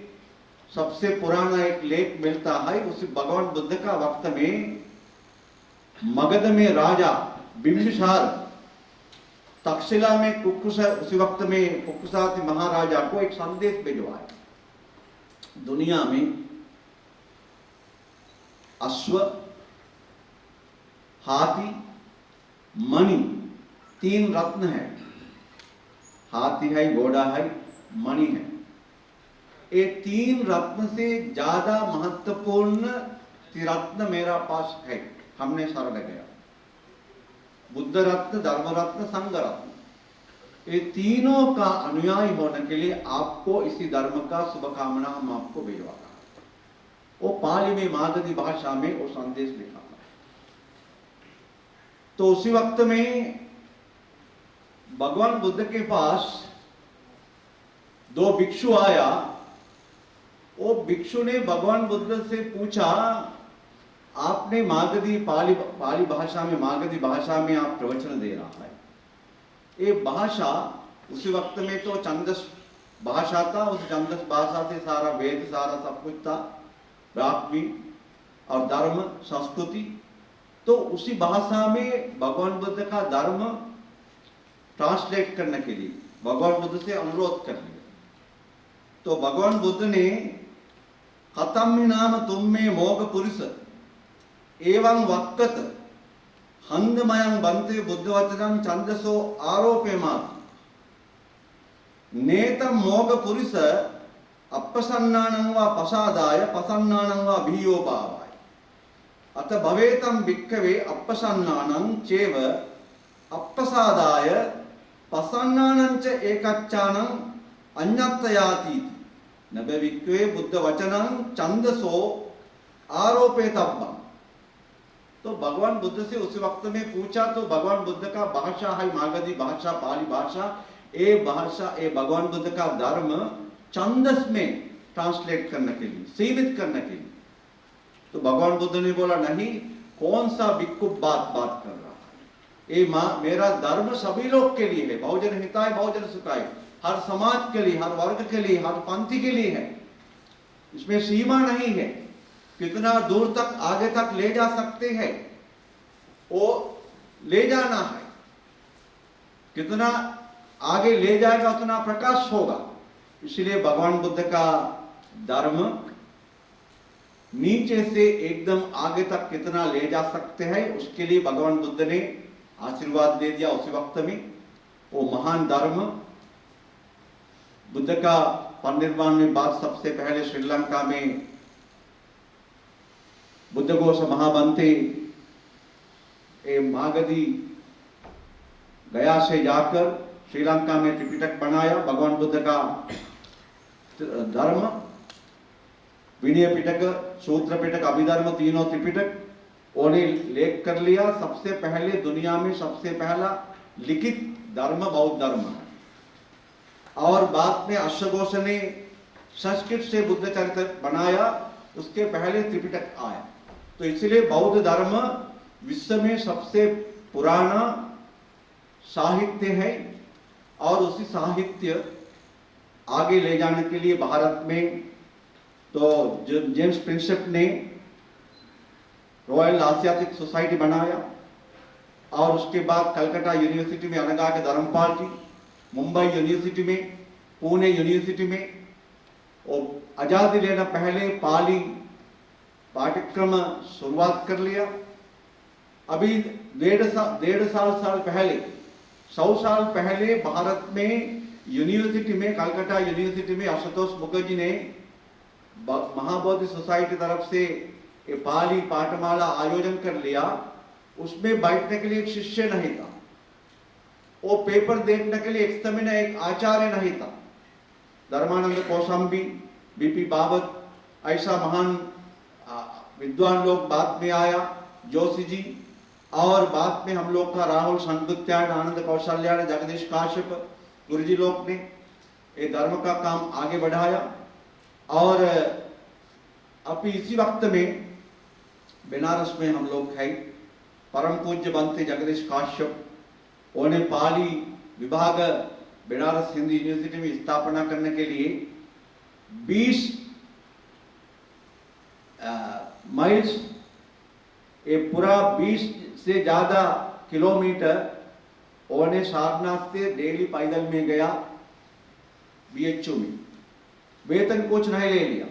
सबसे पुराना एक लेख मिलता है उस भगवान बुद्ध का वक्त में मगध में राजा बिंबिसार तक्षशिला में कुकुसा, उसी वक्त में कुकुसाति महाराजा को एक संदेश भिजवाया, दुनिया में अश्व हाथी मणि 3 रत्न है। हाथी है, घोड़ा है, मणि है। ये 3 रत्न से ज्यादा महत्वपूर्ण रत्न मेरा पास है, हमने शरण गया। बुद्ध रत्न, धर्म रत्न, संघ रत्न, ये तीनों का अनुयायी होने के लिए आपको इसी धर्म का शुभकामना हम आपको भिजवाता है। वो पाली में मागधी भाषा में वो संदेश लिखा था। तो उसी वक्त में भगवान बुद्ध के पास 2 भिक्षु आया। वो भिक्षु ने भगवान बुद्ध से पूछा, आपने मागधी पाली भाषा में, मागधी भाषा में आप प्रवचन दे रहा है, ये भाषा उसी वक्त में तो छंदस भाषा था। उस छंदस भाषा से सारा वेद, सारा सब कुछ था, ब्राह्मी और धर्म संस्कृति। तो उसी भाषा में भगवान बुद्ध का धर्म ट्रांसलेट करने के लिए भगवान बुद्ध से अनुरोध कर लिया। तो भगवान बुद्ध ने कथम नाम तुम में मोग पुरुष एवं वक्कत हंदमयं बंते बुद्धवचनं छंदसो आरोपे मात नेतम मोग पुरुष अपसन्नानं वा पसादाय पसन्नानं वा भीयो भावाय अत भवेतं भिक्खवे अपसन्नानं चेव अपसादाय पसन्नानं च एकच्चानं अन्यत्तयाति न भिक्खवे बुद्धवचनं छंदसो आरोपेतव्यम्। तो भगवान बुद्ध से उस वक्त में पूछा तो भगवान बुद्ध का भाषा है मागधी भाषा, पाली भाषा, ये भगवान बुद्ध का धर्म छंदस में ट्रांसलेट करने के लिए, सीमित करने के लिए। तो भगवान बुद्ध ने बोला नहीं, कौन सा भिक्षु बात कर रहा है, ये मेरा धर्म सभी लोग के लिए है, बहुजन हिताय बहुजन सुखाय, हर समाज के लिए, हर वर्ग के लिए, हर पंथी के लिए है। इसमें सीमा नहीं है, कितना दूर तक आगे तक ले जा सकते हैं वो ले जाना है, कितना आगे ले जाएगा उतना प्रकाश होगा। इसलिए भगवान बुद्ध का धर्म नीचे से एकदम आगे तक कितना ले जा सकते हैं उसके लिए भगवान बुद्ध ने आशीर्वाद दे दिया। उसी वक्त में वो महान धर्म बुद्ध का परिनिर्वाण में बाद सबसे पहले श्रीलंका में बुद्ध घोष महाबंते मागधी गया से जाकर श्रीलंका में त्रिपिटक बनाया। भगवान बुद्ध का धर्म विनय पिटक, सूत्र पिटक, अभिधर्म, तीनों त्रिपिटक उन्हें लेख कर लिया। सबसे पहले दुनिया में सबसे पहला लिखित धर्म बौद्ध धर्म है। और बाद में अश्वघोष ने संस्कृत से बुद्ध चरित्र बनाया, उसके पहले त्रिपिटक आया। तो इसलिए बौद्ध धर्म विश्व में सबसे पुराना साहित्य है और उसी साहित्य आगे ले जाने के लिए भारत में तो जेम्स प्रिंसेप ने रॉयल एशियाटिक सोसाइटी बनाया और उसके बाद कलकत्ता यूनिवर्सिटी में अनगा के धर्मपाल जी, मुंबई यूनिवर्सिटी में, पुणे यूनिवर्सिटी में और आज़ादी लेना पहले पाली पाठ्यक्रम शुरुआत कर लिया। अभी 1.5 साल पहले 100 साल पहले भारत में यूनिवर्सिटी में, कलकत्ता यूनिवर्सिटी में आशुतोष मुखर्जी ने महाबोधि सोसाइटी तरफ से ये पाली पाठमाला आयोजन कर लिया। उसमें बैठने के लिए एक शिष्य नहीं था, वो पेपर देखने के लिए एक आचार्य नहीं था। धर्मानंद कौशाम्बी, बीपी बाबत, ऐसा महान विद्वान लोग बाद में आया, जोशी जी, और बाद में हम लोग का राहुल संकुत्यायन, आनंद कौशल्यायन, जगदीश काश्यप गुरुजी लोग ने ये धर्म का काम आगे बढ़ाया। और अभी इसी वक्त में बनारस में हम लोग हैं, परम पूज्य बनते जगदीश काश्यप उन्हें पाली विभाग बनारस हिंदू यूनिवर्सिटी में स्थापना करने के लिए 20 माइल्स, ये पूरा 20 से ज्यादा किलोमीटर उन्हें सारनाथ से डेली पैदल में गया BHU में, वेतन कुछ नहीं ले लिया।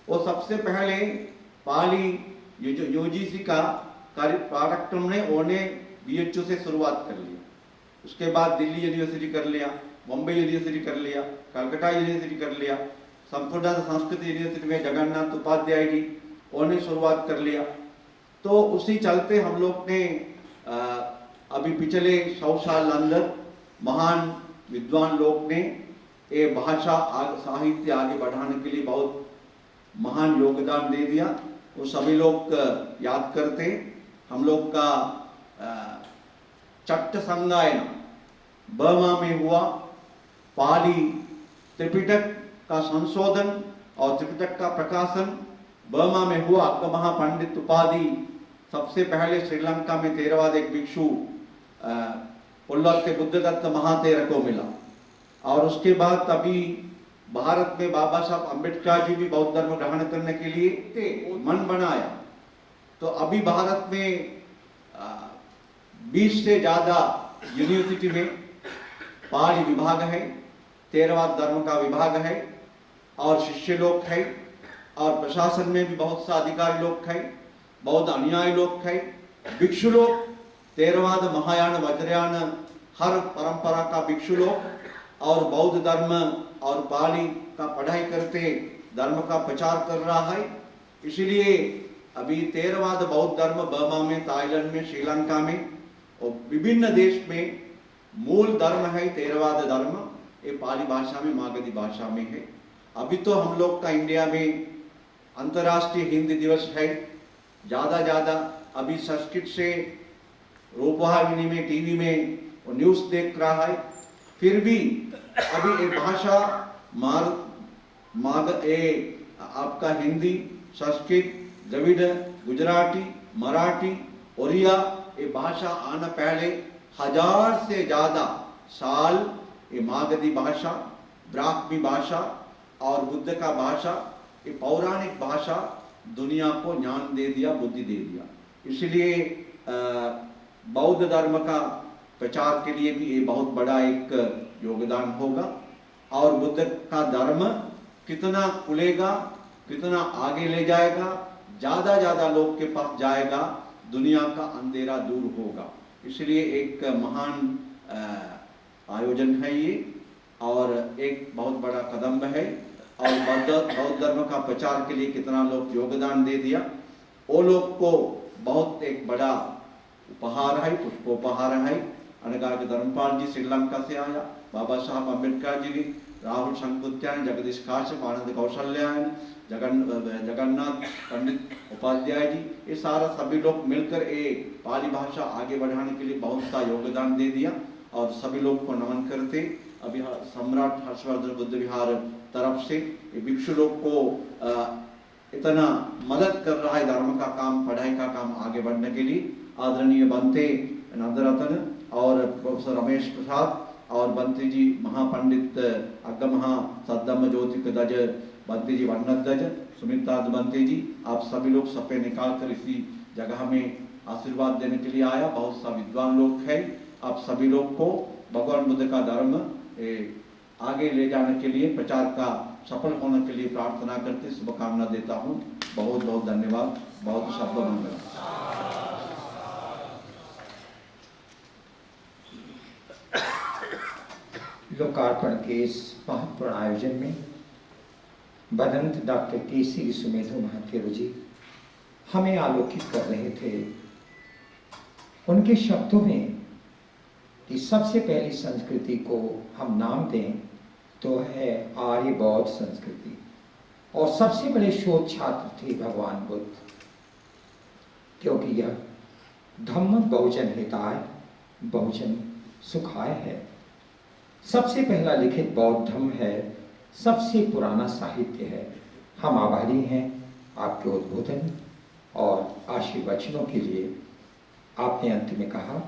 वो सबसे पहले पाली UGC का कार्यक्रम ने उन्हें BHU से शुरुआत कर लिया। उसके बाद दिल्ली यूनिवर्सिटी कर लिया, मुंबई यूनिवर्सिटी कर लिया, कलकत्ता यूनिवर्सिटी कर लिया, संपूर्ण संस्कृत यूनिवर्सिटी में जगन्नाथ उपाध्याय जी उन्हें शुरुआत कर लिया। तो उसी चलते हम लोग ने अभी पिछले 100 साल अंदर महान विद्वान लोग ने ये भाषा साहित्य आगे बढ़ाने के लिए बहुत महान योगदान दे दिया। वो सभी लोग याद करते। हम लोग का चट्ट संगायन बर्मा में हुआ, पाली त्रिपिटक का संशोधन और त्रिपिटक का प्रकाशन बर्मा में हुआ। अक्का महापंडित उपाधि सबसे पहले श्रीलंका में थेरवाद एक भिक्षु उल्लत्ते बुद्धदत्त महातेर को मिला। और उसके बाद अभी भारत में बाबा साहब अम्बेडकर जी भी बौद्ध धर्म ग्रहण करने के लिए मन बनाया। तो अभी भारत में 20 से ज्यादा यूनिवर्सिटी में पाली विभाग है, थेरवाद धर्म का विभाग है और शिष्य लोग है, और प्रशासन में भी बहुत सा अधिकारी लोग है, बौद्ध अनुयायी लोग है, भिक्षु लोग, थेरवाद महायान वज्रयान हर परंपरा का भिक्षु लोग और बौद्ध धर्म और पाली का पढ़ाई करते धर्म का प्रचार कर रहा है। इसलिए अभी थेरवाद बौद्ध धर्म बर्मा में, थाईलैंड में, श्रीलंका में और विभिन्न देश में मूल धर्म है थेरवाद धर्म। ये पाली भाषा में, मागधी भाषा में है। अभी तो हम लोग का इंडिया में अंतर्राष्ट्रीय हिंदी दिवस है। ज्यादा अभी संस्कृत से रूपवाहिनी में, टीवी में न्यूज देख रहा है। फिर भी अभी ये भाषा आपका हिंदी, संस्कृत, द्रविड़, गुजराती, मराठी, ओरिया ये भाषा आना पहले 1000 से ज्यादा साल ये मागधी भाषा, ब्राह्मी भाषा और बुद्ध का भाषा, ये पौराणिक भाषा दुनिया को ज्ञान दे दिया, बुद्धि दे दिया। इसलिए बौद्ध धर्म का प्रचार के लिए भी ये बहुत बड़ा एक योगदान होगा। और बुद्ध का धर्म कितना खुलेगा, कितना आगे ले जाएगा, ज्यादा लोग के पास जाएगा, दुनिया का अंधेरा दूर होगा। इसलिए एक महान आयोजन है ये और एक बहुत बड़ा कदम है। और बौद्ध धर्म का प्रचार के लिए कितना लोग योगदान दे दिया, वो लोग को बहुत एक बड़ा उपहार है, पुष्पोपहार है। अनगा के धर्मपाल जी श्रीलंका से आया, बाबा साहब अम्बेडकर जी, राहुल संकुत्यायन, जगदीश काश्यप, आनंद कौशल्यायन, जगन्नाथ पंडित उपाध्याय जी, ये सारा सभी लोग मिलकर ये पाली भाषा आगे बढ़ाने के लिए बहुत सा योगदान दे दिया और सभी लोग को नमन करते। अभी सम्राट हर्षवर्धन बुद्ध विहार तरफ से भिक्षु लोग को इतना मदद कर रहा है धर्म का काम, पढ़ाई का काम आगे बढ़ने के लिए। आदरणीय बनते नंदरतन और प्रोफेसर रमेश प्रसाद और बंती जी महापंडित अग्गमहा सद्दम ज्योति दज बंती जी वर्णदज सुमित्रा बंती जी, आप सभी लोग सपे निकाल कर इसी जगह में आशीर्वाद देने के लिए आया। बहुत सा विद्वान लोग हैं। आप सभी लोग को भगवान बुद्ध का धर्म आगे ले जाने के लिए, प्रचार का सफल होने के लिए प्रार्थना करते शुभकामना देता हूँ। बहुत बहुत धन्यवाद। बहुत शब्द मंगल। लोकार्पण के इस महत्वपूर्ण आयोजन में भदंत डॉक्टर केसी सुमेधो महाथेरो जी हमें आलोकित कर रहे थे उनके शब्दों में कि सबसे पहली संस्कृति को हम नाम दें तो है आर्य बौद्ध संस्कृति, और सबसे बड़े शोध छात्र थे भगवान बुद्ध, क्योंकि यह धम्म बहुजन हिताय बहुजन सुखाय है। सबसे पहला लिखित बौद्ध धम्म है, सबसे पुराना साहित्य है। हम आभारी हैं आपके उद्बोधन और आशीर्वचनों के लिए। आपने अंत में कहा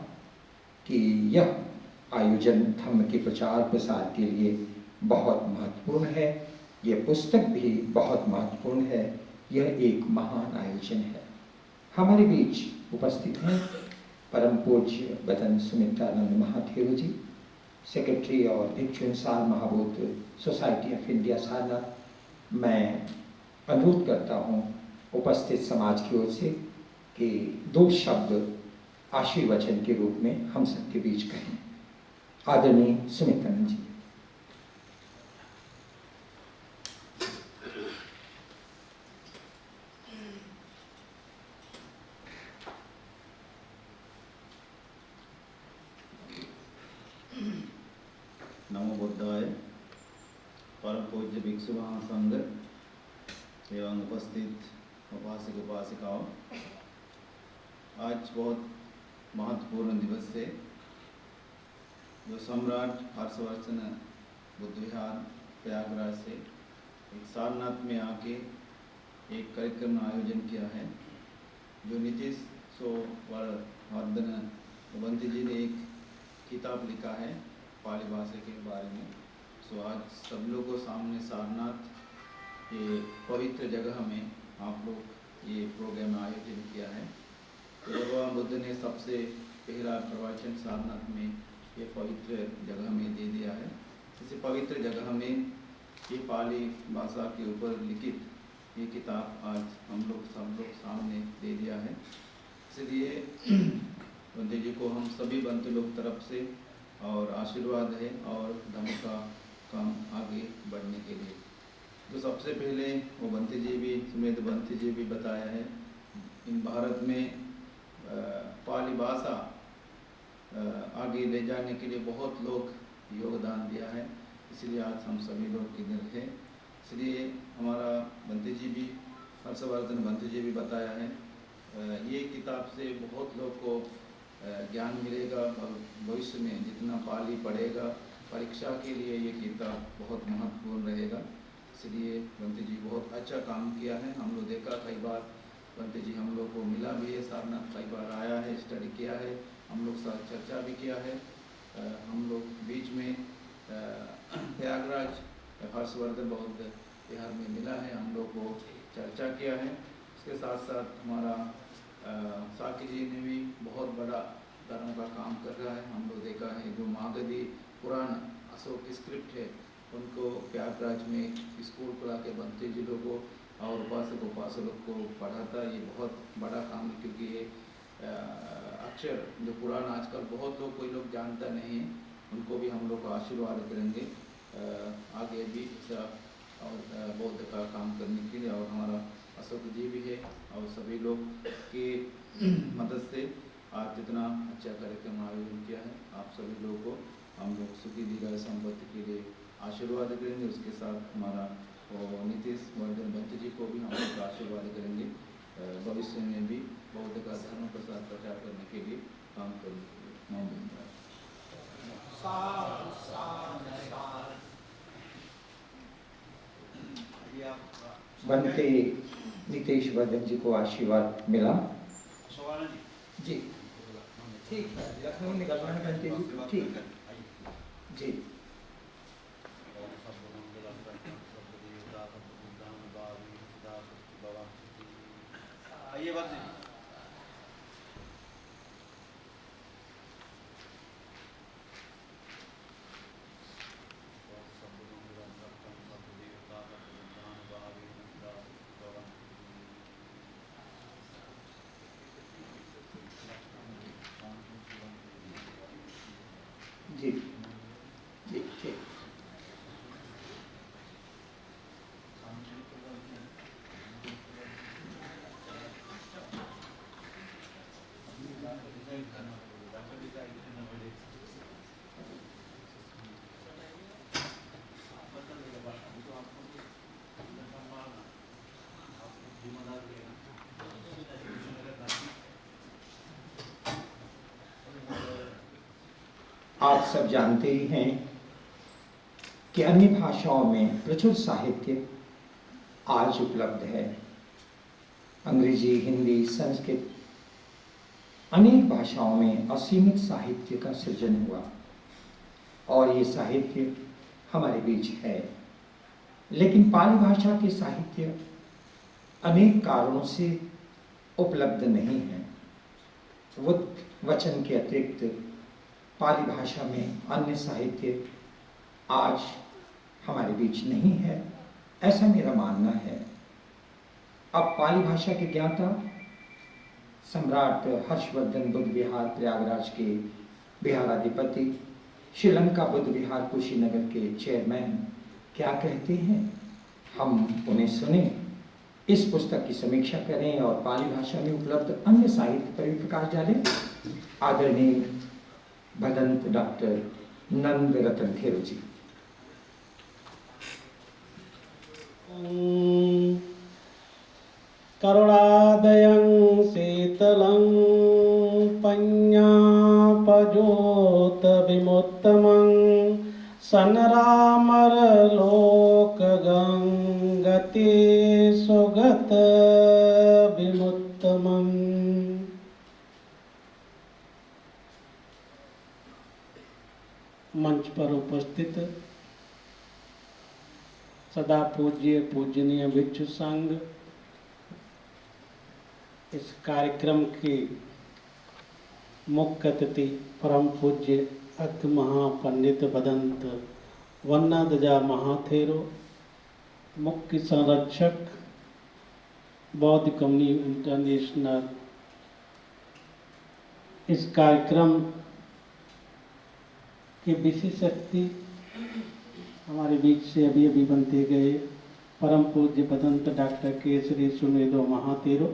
कि यह आयोजन धम्म के प्रचार प्रसार के लिए बहुत महत्वपूर्ण है। यह पुस्तक भी बहुत महत्वपूर्ण है। यह एक महान आयोजन है। हमारे बीच उपस्थित हैं परम पूज्य बदन सुमित्रानंद महाथेरो जी, सेक्रेटरी और भिक्षु सार Mahabodhi society of India Sarnath. मैं अनुरोध करता हूँ उपस्थित समाज की ओर से कि 2 शब्द आशीर्वचन के रूप में हम सबके बीच कहें। आदरणीय सुमित्रानंद जी। नमो बुद्धाय। परम पूज्य भिक्षु महासंघ एवं उपस्थित उपासक उपासिकाओं, आज बहुत महत्वपूर्ण दिवस है जो सम्राट हर्षवर्धन बुद्ध विहार प्रयागराज से एक सारनाथ में आके एक कार्यक्रम आयोजन किया है। जो नीतीश वर्धन बंती जी ने एक किताब लिखा है पाली भाषा के बारे में। सो आज सब लोगों को सामने सारनाथ ये पवित्र जगह में आप लोग ये प्रोग्राम आयोजन किया है। तो भगवान बुद्ध ने सबसे पहला प्रवचन सारनाथ में ये पवित्र जगह में दे दिया है। इसी पवित्र जगह में ये पाली भाषा के ऊपर लिखित ये किताब आज हम लोग सब लोग सामने दे दिया है। इसलिए बंते जी को हम सभी बंते लोग तरफ से और आशीर्वाद है और धम्म का काम आगे बढ़ने के लिए। तो सबसे पहले वो बंते जी भी सुमेध बंते जी भी बताया है, इन भारत में पाली भाषा आगे ले जाने के लिए बहुत लोग योगदान दिया है। इसलिए आज हम सभी लोग किधर है। इसलिए हमारा बंते जी भी हर्षवर्धन बंते जी भी बताया है, ये किताब से बहुत लोग को ज्ञान मिलेगा। भविष्य में जितना पाली पढ़ेगा परीक्षा के लिए ये किताब बहुत महत्वपूर्ण रहेगा। इसलिए बंते जी बहुत अच्छा काम किया है। हम लोग देखा कई बार बंते जी हम लोग को मिला भी है, सारनाथ कई बार आया है, स्टडी किया है, हम लोग साथ चर्चा भी किया है। हम लोग बीच में प्रयागराज हर्षवर्धन बौद्ध विहार में मिला है, हम लोग को चर्चा किया है। इसके साथ साथ हमारा साकी जी ने भी बहुत बड़ा धर्म का काम कर रहा है। हम लोग देखा है जो मागधी पुराण अशोक की स्क्रिप्ट है उनको प्रयागराज में स्कूल खुला के बंते जी लोगों और उपासक उपासकों को पढ़ाता। ये बहुत बड़ा काम है, क्योंकि ये अक्षर जो पुराण आजकल बहुत लोग कोई लोग जानता नहीं है, उनको भी हम लोग को आशीर्वाद करेंगे आगे भी ऐसा और बौद्ध का काम करने के लिए। और हमारा अशोक जी भी है और सभी लोग के मदद से आज इतना अच्छा कार्यक्रम आयोजन किया है। आप सभी लोगों को हम लोग सुखी दीर्घायु संपत्ति के लिए आशीर्वाद करेंगे। उसके साथ हमारा नीतीश वर्धन बंते जी को भी हम लोग आशीर्वाद करेंगे। भविष्य में भी बौद्ध का धर्म प्रसार प्रचार करने के लिए काम करने के लिए नाम देंगे। बनते नीतीश वर्धन जी को आशीर्वाद मिला जी। ठीक है, लखनऊ निकलना है बनते जी। ठीक है जी ये बात जी जी ठीक। आप सब जानते ही हैं कि अन्य भाषाओं में प्रचुर साहित्य आज उपलब्ध है। अंग्रेजी, हिंदी, संस्कृत, अनेक भाषाओं में असीमित साहित्य का सृजन हुआ और ये साहित्य हमारे बीच है। लेकिन पाली भाषा के साहित्य अनेक कारणों से उपलब्ध नहीं है। वचन के अतिरिक्त पाली भाषा में अन्य साहित्य आज हमारे बीच नहीं है, ऐसा मेरा मानना है। अब पाली भाषा के ज्ञाता सम्राट हर्षवर्धन बुद्ध विहार प्रयागराज के विहाराधिपति, श्रीलंका बुद्ध विहार कुशीनगर के चेयरमैन क्या कहते हैं, हम उन्हें सुने, इस पुस्तक की समीक्षा करें और पाली भाषा में उपलब्ध अन्य साहित्य पर भी प्रकाश डालें। आदरणीय भदंत डॉक्टर नंद रतन थेरो जी। करुणादयं शीतलं पञ्ञापजोत विमुत्तमं सनरामरलोकगं गति सुगत विमुत्तमम्। मंच पर उपस्थित सदा पूज्य पूजनीय भिक्षु संघ, इस कार्यक्रम की मुख्य अतिथि परम पूज्य अग्र महापंडित भदंत वन्नादजा महाथेरो, मुख्य संरक्षक बौद्ध कम्युनिटी इंटरनेशनल, इस कार्यक्रम के विशेष अतिथि हमारे बीच से अभी अभी बनते गए परम पूज्य भदंत डॉक्टर केसरी सुमेधो महाथेरो,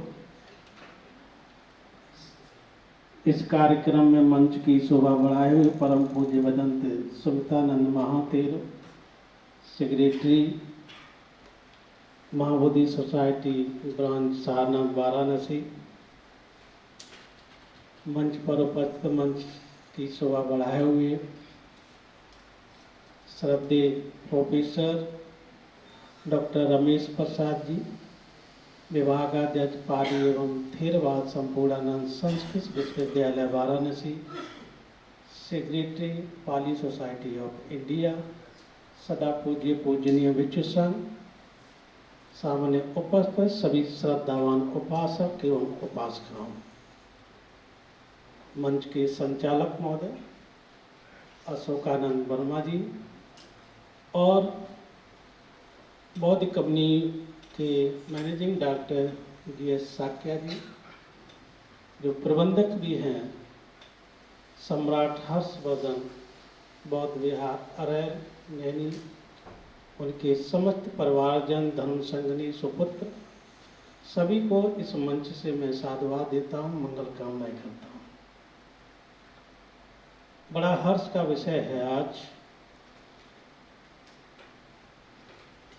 इस कार्यक्रम में मंच की शोभा बढ़ाए हुए परम पूज्य Bhadant Sumitananda Mahathero, secretary Mahabodhi society branch Sarnath Varanasi, मंच पर उपस्थित मंच की शोभा बढ़ाए हुए श्रद्धेय प्रोफेसर डॉक्टर रमेश प्रसाद जी, विभागाध्यक्ष पाली एवं Theravada Sampurnanand Sanskrit Vishwavidyalaya Varanasi, secretary Pali society of India, सदा पूज्य पूजनीय भिक्षु संघ, सामने उपस्थित सभी श्रद्धावान उपासक एवं उपासिकाओं, मंच के संचालक महोदय अशोकानंद वर्मा जी और बौद्ध कम्युनिटी के मैनेजिंग डायरेक्टर DS साक्या जी, जो प्रबंधक भी हैं सम्राट हर्षवर्धन बौद्ध विहार अरैल नैनी, उनके समस्त परिवारजन, धर्म संगनी, सुपुत्र, सभी को इस मंच से मैं साधुवाद देता हूँ, मंगल कामनाएं करता हूँ। बड़ा हर्ष का विषय है आज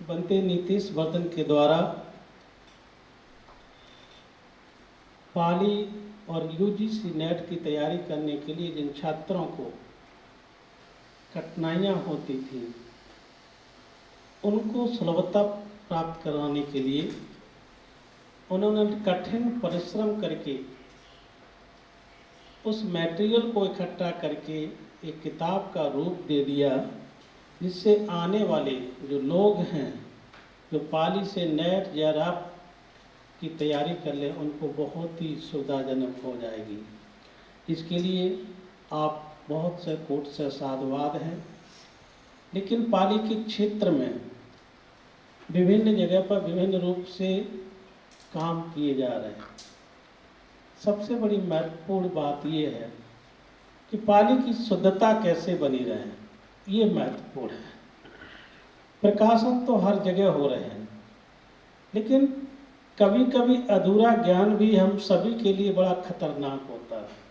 बनते नीतीश वर्धन के द्वारा पाली और UGC नेट की तैयारी करने के लिए जिन छात्रों को कठिनाइयाँ होती थी उनको सुलभता प्राप्त कराने के लिए उन्होंने कठिन परिश्रम करके उस मटेरियल को इकट्ठा करके एक किताब का रूप दे दिया, जिससे आने वाले जो लोग हैं जो पाली से नेट या रैप की तैयारी कर लें, उनको बहुत ही सुविधाजनक हो जाएगी। इसके लिए आप बहुत से कोट से साधुवाद हैं। लेकिन पाली के क्षेत्र में विभिन्न जगह पर विभिन्न रूप से काम किए जा रहे हैं। सबसे बड़ी महत्वपूर्ण बात ये है कि पाली की शुद्धता कैसे बनी रहे, ये महत्वपूर्ण है। प्रकाशन तो हर जगह हो रहे हैं, लेकिन कभी कभी अधूरा ज्ञान भी हम सभी के लिए बड़ा खतरनाक होता है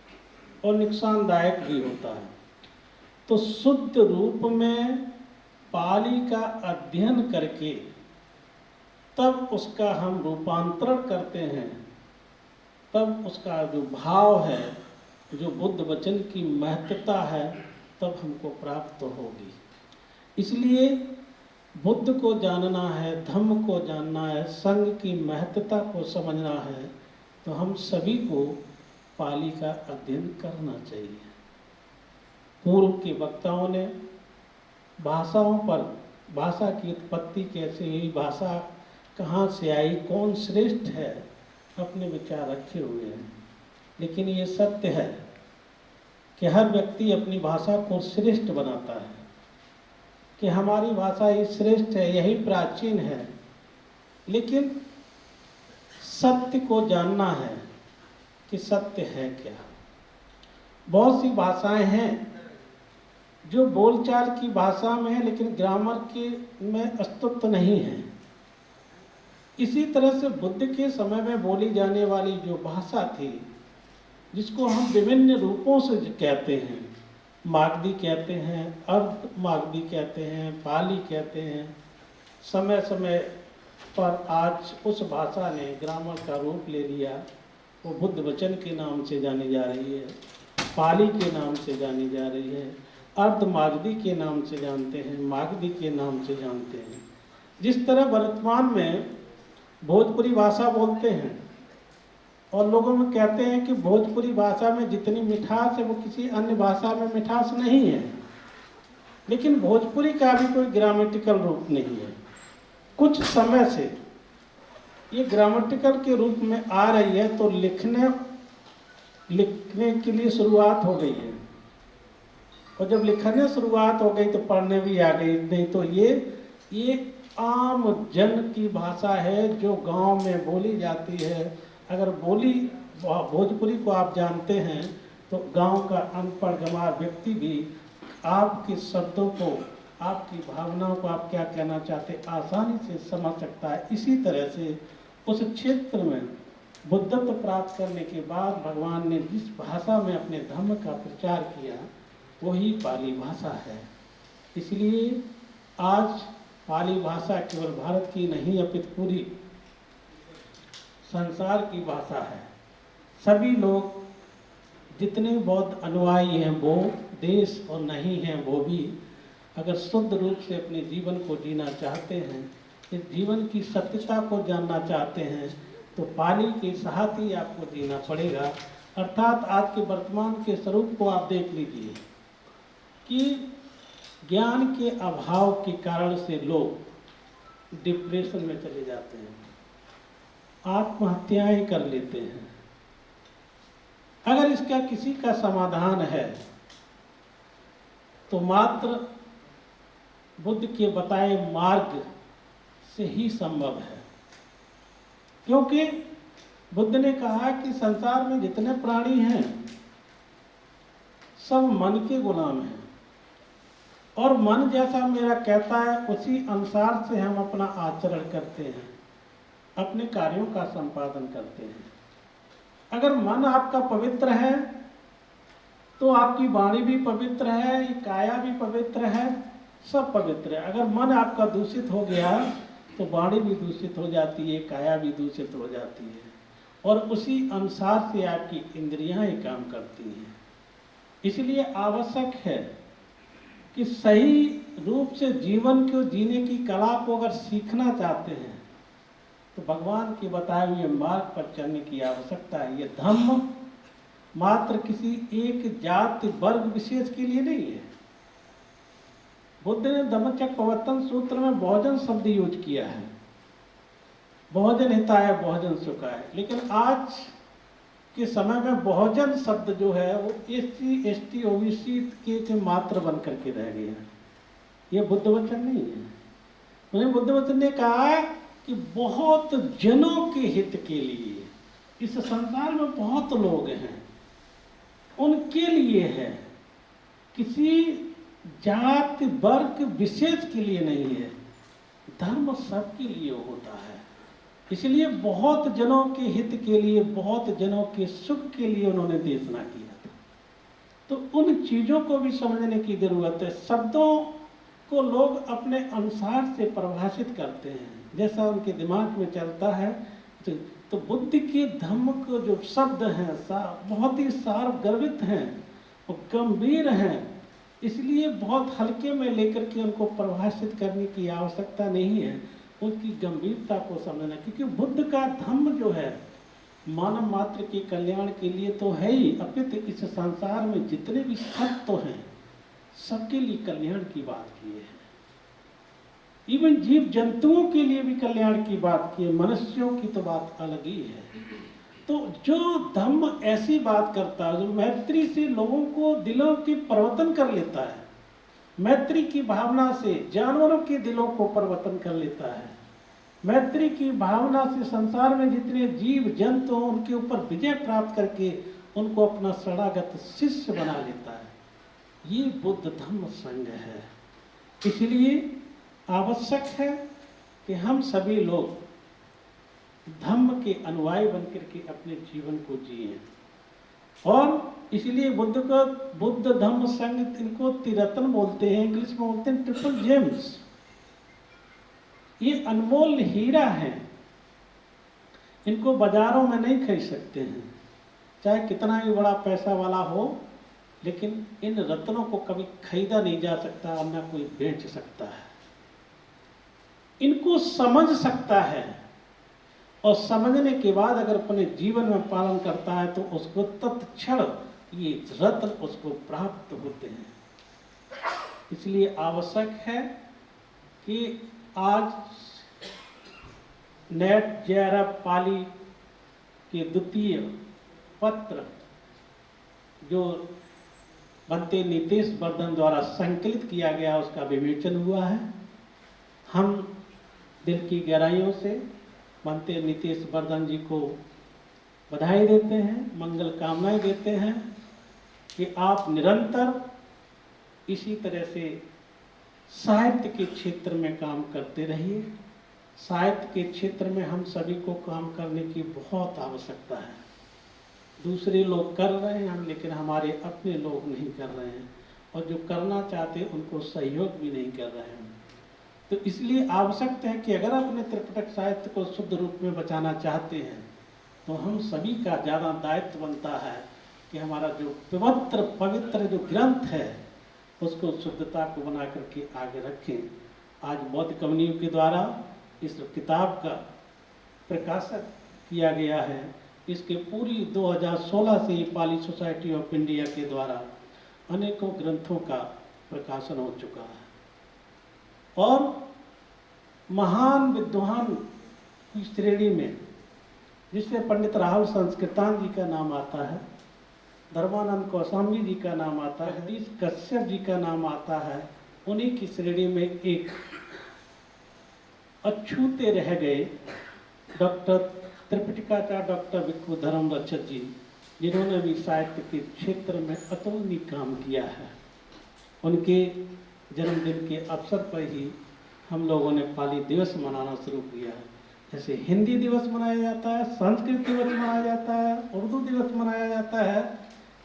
और नुकसानदायक भी होता है। तो शुद्ध रूप में पाली का अध्ययन करके तब उसका हम रूपांतरण करते हैं, तब उसका जो भाव है, जो बुद्ध वचन की महत्ता है, तब हमको प्राप्त होगी। इसलिए बुद्ध को जानना है, धम्म को जानना है, संघ की महत्ता को समझना है, तो हम सभी को पाली का अध्ययन करना चाहिए। पूर्व के वक्ताओं ने भाषाओं पर, भाषा की उत्पत्ति कैसे हुई, भाषा कहाँ से आई, कौन श्रेष्ठ है, अपने विचार रखे हुए हैं। लेकिन ये सत्य है कि हर व्यक्ति अपनी भाषा को श्रेष्ठ बनाता है कि हमारी भाषा ही श्रेष्ठ है, यही प्राचीन है। लेकिन सत्य को जानना है कि सत्य है क्या। बहुत सी भाषाएं हैं जो बोलचाल की भाषा में है, लेकिन ग्रामर के में अस्तित्व नहीं है। इसी तरह से बुद्ध के समय में बोली जाने वाली जो भाषा थी, जिसको हम विभिन्न रूपों से कहते हैं, मागधी कहते हैं, अर्ध मागधी कहते हैं, पाली कहते हैं, समय समय पर आज उस भाषा ने ग्रामर का रूप ले लिया। वो बुद्ध वचन के नाम से जानी जा रही है, पाली के नाम से जानी जा रही है, अर्ध मागधी के नाम से जानते हैं, मागधी के नाम से जानते हैं। जिस तरह वर्तमान में भोजपुरी भाषा बोलते हैं और लोगों में कहते हैं कि भोजपुरी भाषा में जितनी मिठास है वो किसी अन्य भाषा में मिठास नहीं है, लेकिन भोजपुरी का भी कोई ग्रामेटिकल रूप नहीं है। कुछ समय से ये ग्रामेटिकल के रूप में आ रही है, तो लिखने के लिए शुरुआत हो गई है, और जब लिखने शुरुआत हो गई तो पढ़ने भी आ गई। नहीं तो ये आम जन की भाषा है जो गांव में बोली जाती है। अगर बोली भोजपुरी को आप जानते हैं तो गांव का अनपढ़ गंवार व्यक्ति भी आपके शब्दों को, आपकी भावनाओं को आप क्या कहना चाहते हैं, आसानी से समझ सकता है। इसी तरह से उस क्षेत्र में बुद्धत्व प्राप्त करने के बाद भगवान ने जिस भाषा में अपने धर्म का प्रचार किया वही पाली भाषा है। इसलिए आज पाली भाषा केवल भारत की नहीं अपितु पूरी संसार की भाषा है। सभी लोग जितने बौद्ध अनुयायी हैं वो देश और नहीं हैं वो भी अगर शुद्ध रूप से अपने जीवन को जीना चाहते हैं, इस जीवन की सत्यता को जानना चाहते हैं, तो पाली के साथ ही आपको जीना पड़ेगा। अर्थात आज के वर्तमान के स्वरूप को आप देख लीजिए कि ज्ञान के अभाव के कारण से लोग डिप्रेशन में चले जाते हैं, आत्महत्याएं कर लेते हैं। अगर इसका किसी का समाधान है तो मात्र बुद्ध के बताए मार्ग से ही संभव है, क्योंकि बुद्ध ने कहा कि संसार में जितने प्राणी हैं सब मन के गुलाम हैं, और मन जैसा मेरा कहता है उसी अनुसार से हम अपना आचरण करते हैं, अपने कार्यों का संपादन करते हैं। अगर मन आपका पवित्र है तो आपकी वाणी भी पवित्र है, काया भी पवित्र है, सब पवित्र है। अगर मन आपका दूषित हो गया तो वाणी भी दूषित हो जाती है, काया भी दूषित हो जाती है, और उसी अनुसार से आपकी इंद्रियां ही काम करती हैं। इसलिए आवश्यक है कि सही रूप से जीवन को जीने की कला को अगर सीखना चाहते हैं तो भगवान के बताए हुए मार्ग पर चलने की आवश्यकता है। ये धम्म मात्र किसी एक जाति वर्ग विशेष के लिए नहीं है। बुद्ध ने धम्मचक्कप्रवर्तन सूत्र में बहुजन शब्द यूज किया है, बहुजन हिताय बहुजन सुखाय, लेकिन आज के समय में बहुजन शब्द जो है वो SC ST OBC के मात्र बन करके रह गया है। ये बुद्ध वचन नहीं है। उन्हें बुद्ध वचन ने कहा कि बहुत जनों के हित के लिए, इस संसार में बहुत लोग हैं, उनके लिए है, किसी जाति वर्ग विशेष के लिए नहीं है। धर्म सबके लिए होता है, इसलिए बहुत जनों के हित के लिए, बहुत जनों के सुख के लिए उन्होंने देशना किया था। तो उन चीजों को भी समझने की जरूरत है। शब्दों को लोग अपने अनुसार से परिभाषित करते हैं, जैसा उनके दिमाग में चलता है। तो बुद्ध के धम्म को जो शब्द हैं बहुत ही सार्वगर्भित हैं और गंभीर हैं, इसलिए बहुत हल्के में लेकर के उनको परिभाषित करने की आवश्यकता नहीं है। उनकी गंभीरता को समझना, क्योंकि बुद्ध का धम्म जो है मानव मात्र के कल्याण के लिए तो है ही, अपितु इस संसार में जितने भी सत्य हैं सबके लिए कल्याण की बात की है। इवन जीव जंतुओं के लिए भी कल्याण की बात की है, मनुष्यों की तो बात अलग ही है। तो जो धम्म ऐसी बात करता है, जो मैत्री से लोगों को दिलों की परिवर्तन कर लेता है, मैत्री की भावना से जानवरों के दिलों को परिवर्तन कर लेता है, मैत्री की भावना से संसार में जितने जीव जंतु हैं उनके ऊपर विजय प्राप्त करके उनको अपना शरणागत शिष्य बना लेता है, ये बुद्ध धम्म संघ है। इसलिए आवश्यक है कि हम सभी लोग धम्म के अनुयायी बनकर के अपने जीवन को जिए। और इसलिए बुद्ध धम्म संघ, इनको त्रिरत्न बोलते हैं, इंग्लिश में बोलते हैं ट्रिपल जेम्स। ये अनमोल हीरा है, इनको बाजारों में नहीं खरीद सकते हैं, चाहे कितना भी बड़ा पैसा वाला हो, लेकिन इन रत्नों को कभी खरीदा नहीं जा सकता और न कोई बेच सकता है। इनको समझ सकता है और समझने के बाद अगर अपने जीवन में पालन करता है तो उसको तत्क्षण ये रत्न उसको प्राप्त होते हैं। इसलिए आवश्यक है कि आज नेट JRF पाली के द्वितीय पत्र जो बनते नीतीश वर्धन द्वारा संकलित किया गया उसका विवेचन हुआ है। हम दिल की गहराइयों से बनते नीतीश वर्धन जी को बधाई देते हैं, मंगल कामनाएं देते हैं कि आप निरंतर इसी तरह से साहित्य के क्षेत्र में काम करते रहिए। साहित्य के क्षेत्र में हम सभी को काम करने की बहुत आवश्यकता है। दूसरे लोग कर रहे हैं हम, लेकिन हमारे अपने लोग नहीं कर रहे हैं, और जो करना चाहते उनको सहयोग भी नहीं कर रहे हैं। तो इसलिए आवश्यकता है कि अगर अपने त्रिपिटक साहित्य को शुद्ध रूप में बचाना चाहते हैं तो हम सभी का ज़्यादा दायित्व बनता है कि हमारा जो पवित्र जो ग्रंथ है उसको शुद्धता को बना करके आगे रखें। आज बौद्ध कम्युनिटी के द्वारा इस किताब का प्रकाशन किया गया है। इसके पूरी 2016 से पाली सोसाइटी ऑफ इंडिया के द्वारा अनेकों ग्रंथों का प्रकाशन हो चुका है, और महान विद्वान की श्रेणी में जिसमें पंडित राहुल संस्कृतान जी का नाम आता है, धर्मानंद कौशाम्बी जी का नाम आता है, जगदीश कश्यप जी का नाम आता है, उन्हीं की श्रेणी में एक अछूते रह गए डॉक्टर त्रिपिटकाचार्य डॉक्टर भिक्खु धर्मरक्षक जी, जिन्होंने भी साहित्य के क्षेत्र में अतुलनीय काम किया है। उनके जन्मदिन के अवसर पर ही हम लोगों ने पाली दिवस मनाना शुरू किया है। जैसे हिंदी दिवस मनाया जाता है, संस्कृत दिवस मनाया जाता है, उर्दू दिवस मनाया जाता है,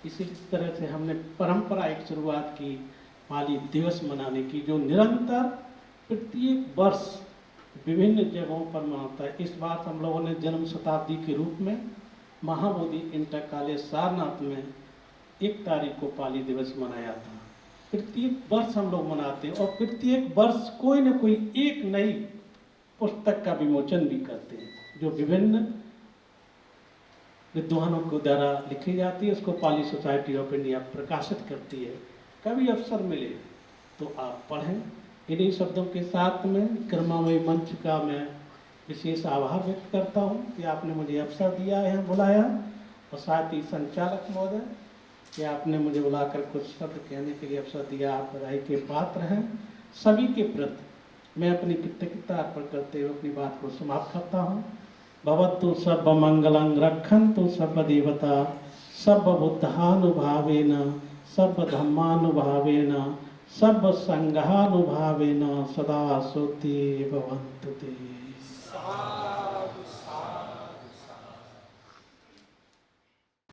इसी तरह से हमने परंपरा एक शुरुआत की पाली दिवस मनाने की, जो निरंतर प्रत्येक वर्ष विभिन्न जगहों पर मनाता है। इस बार हम लोगों ने जन्म शताब्दी के रूप में महाबोधि इंटर कॉलेज सारनाथ में 1 तारीख को पाली दिवस मनाया था। प्रत्येक वर्ष हम लोग मनाते हैं, और प्रत्येक वर्ष कोई न कोई एक नई पुस्तक का विमोचन भी करते हैं, जो विभिन्न विद्वानों को द्वारा लिखी जाती है, उसको पाली सोसाइटी ऑफ इंडिया प्रकाशित करती है। कभी अवसर मिले तो आप पढ़ें। इन्हीं शब्दों के साथ में कर्मामय मंच का मैं विशेष आभार व्यक्त करता हूँ कि आपने मुझे अवसर दिया है, बुलाया, और साथ ही संचालक महोदय कि आपने मुझे बुलाकर कुछ शब्द कहने के लिए अवसर दिया। आप बधाई के पात्र हैं। सभी के प्रति मैं अपनी कृतज्ञता अर्पण करते हुए अपनी बात को समाप्त करता हूँ। भवतु सर्व मंगलं रक्षन्तु सर्व देवता सर्व बुद्धानुभावेन सर्व धम्मानुभावेन सर्व संघानुभावेन सदा सुखी भवन्तु ते।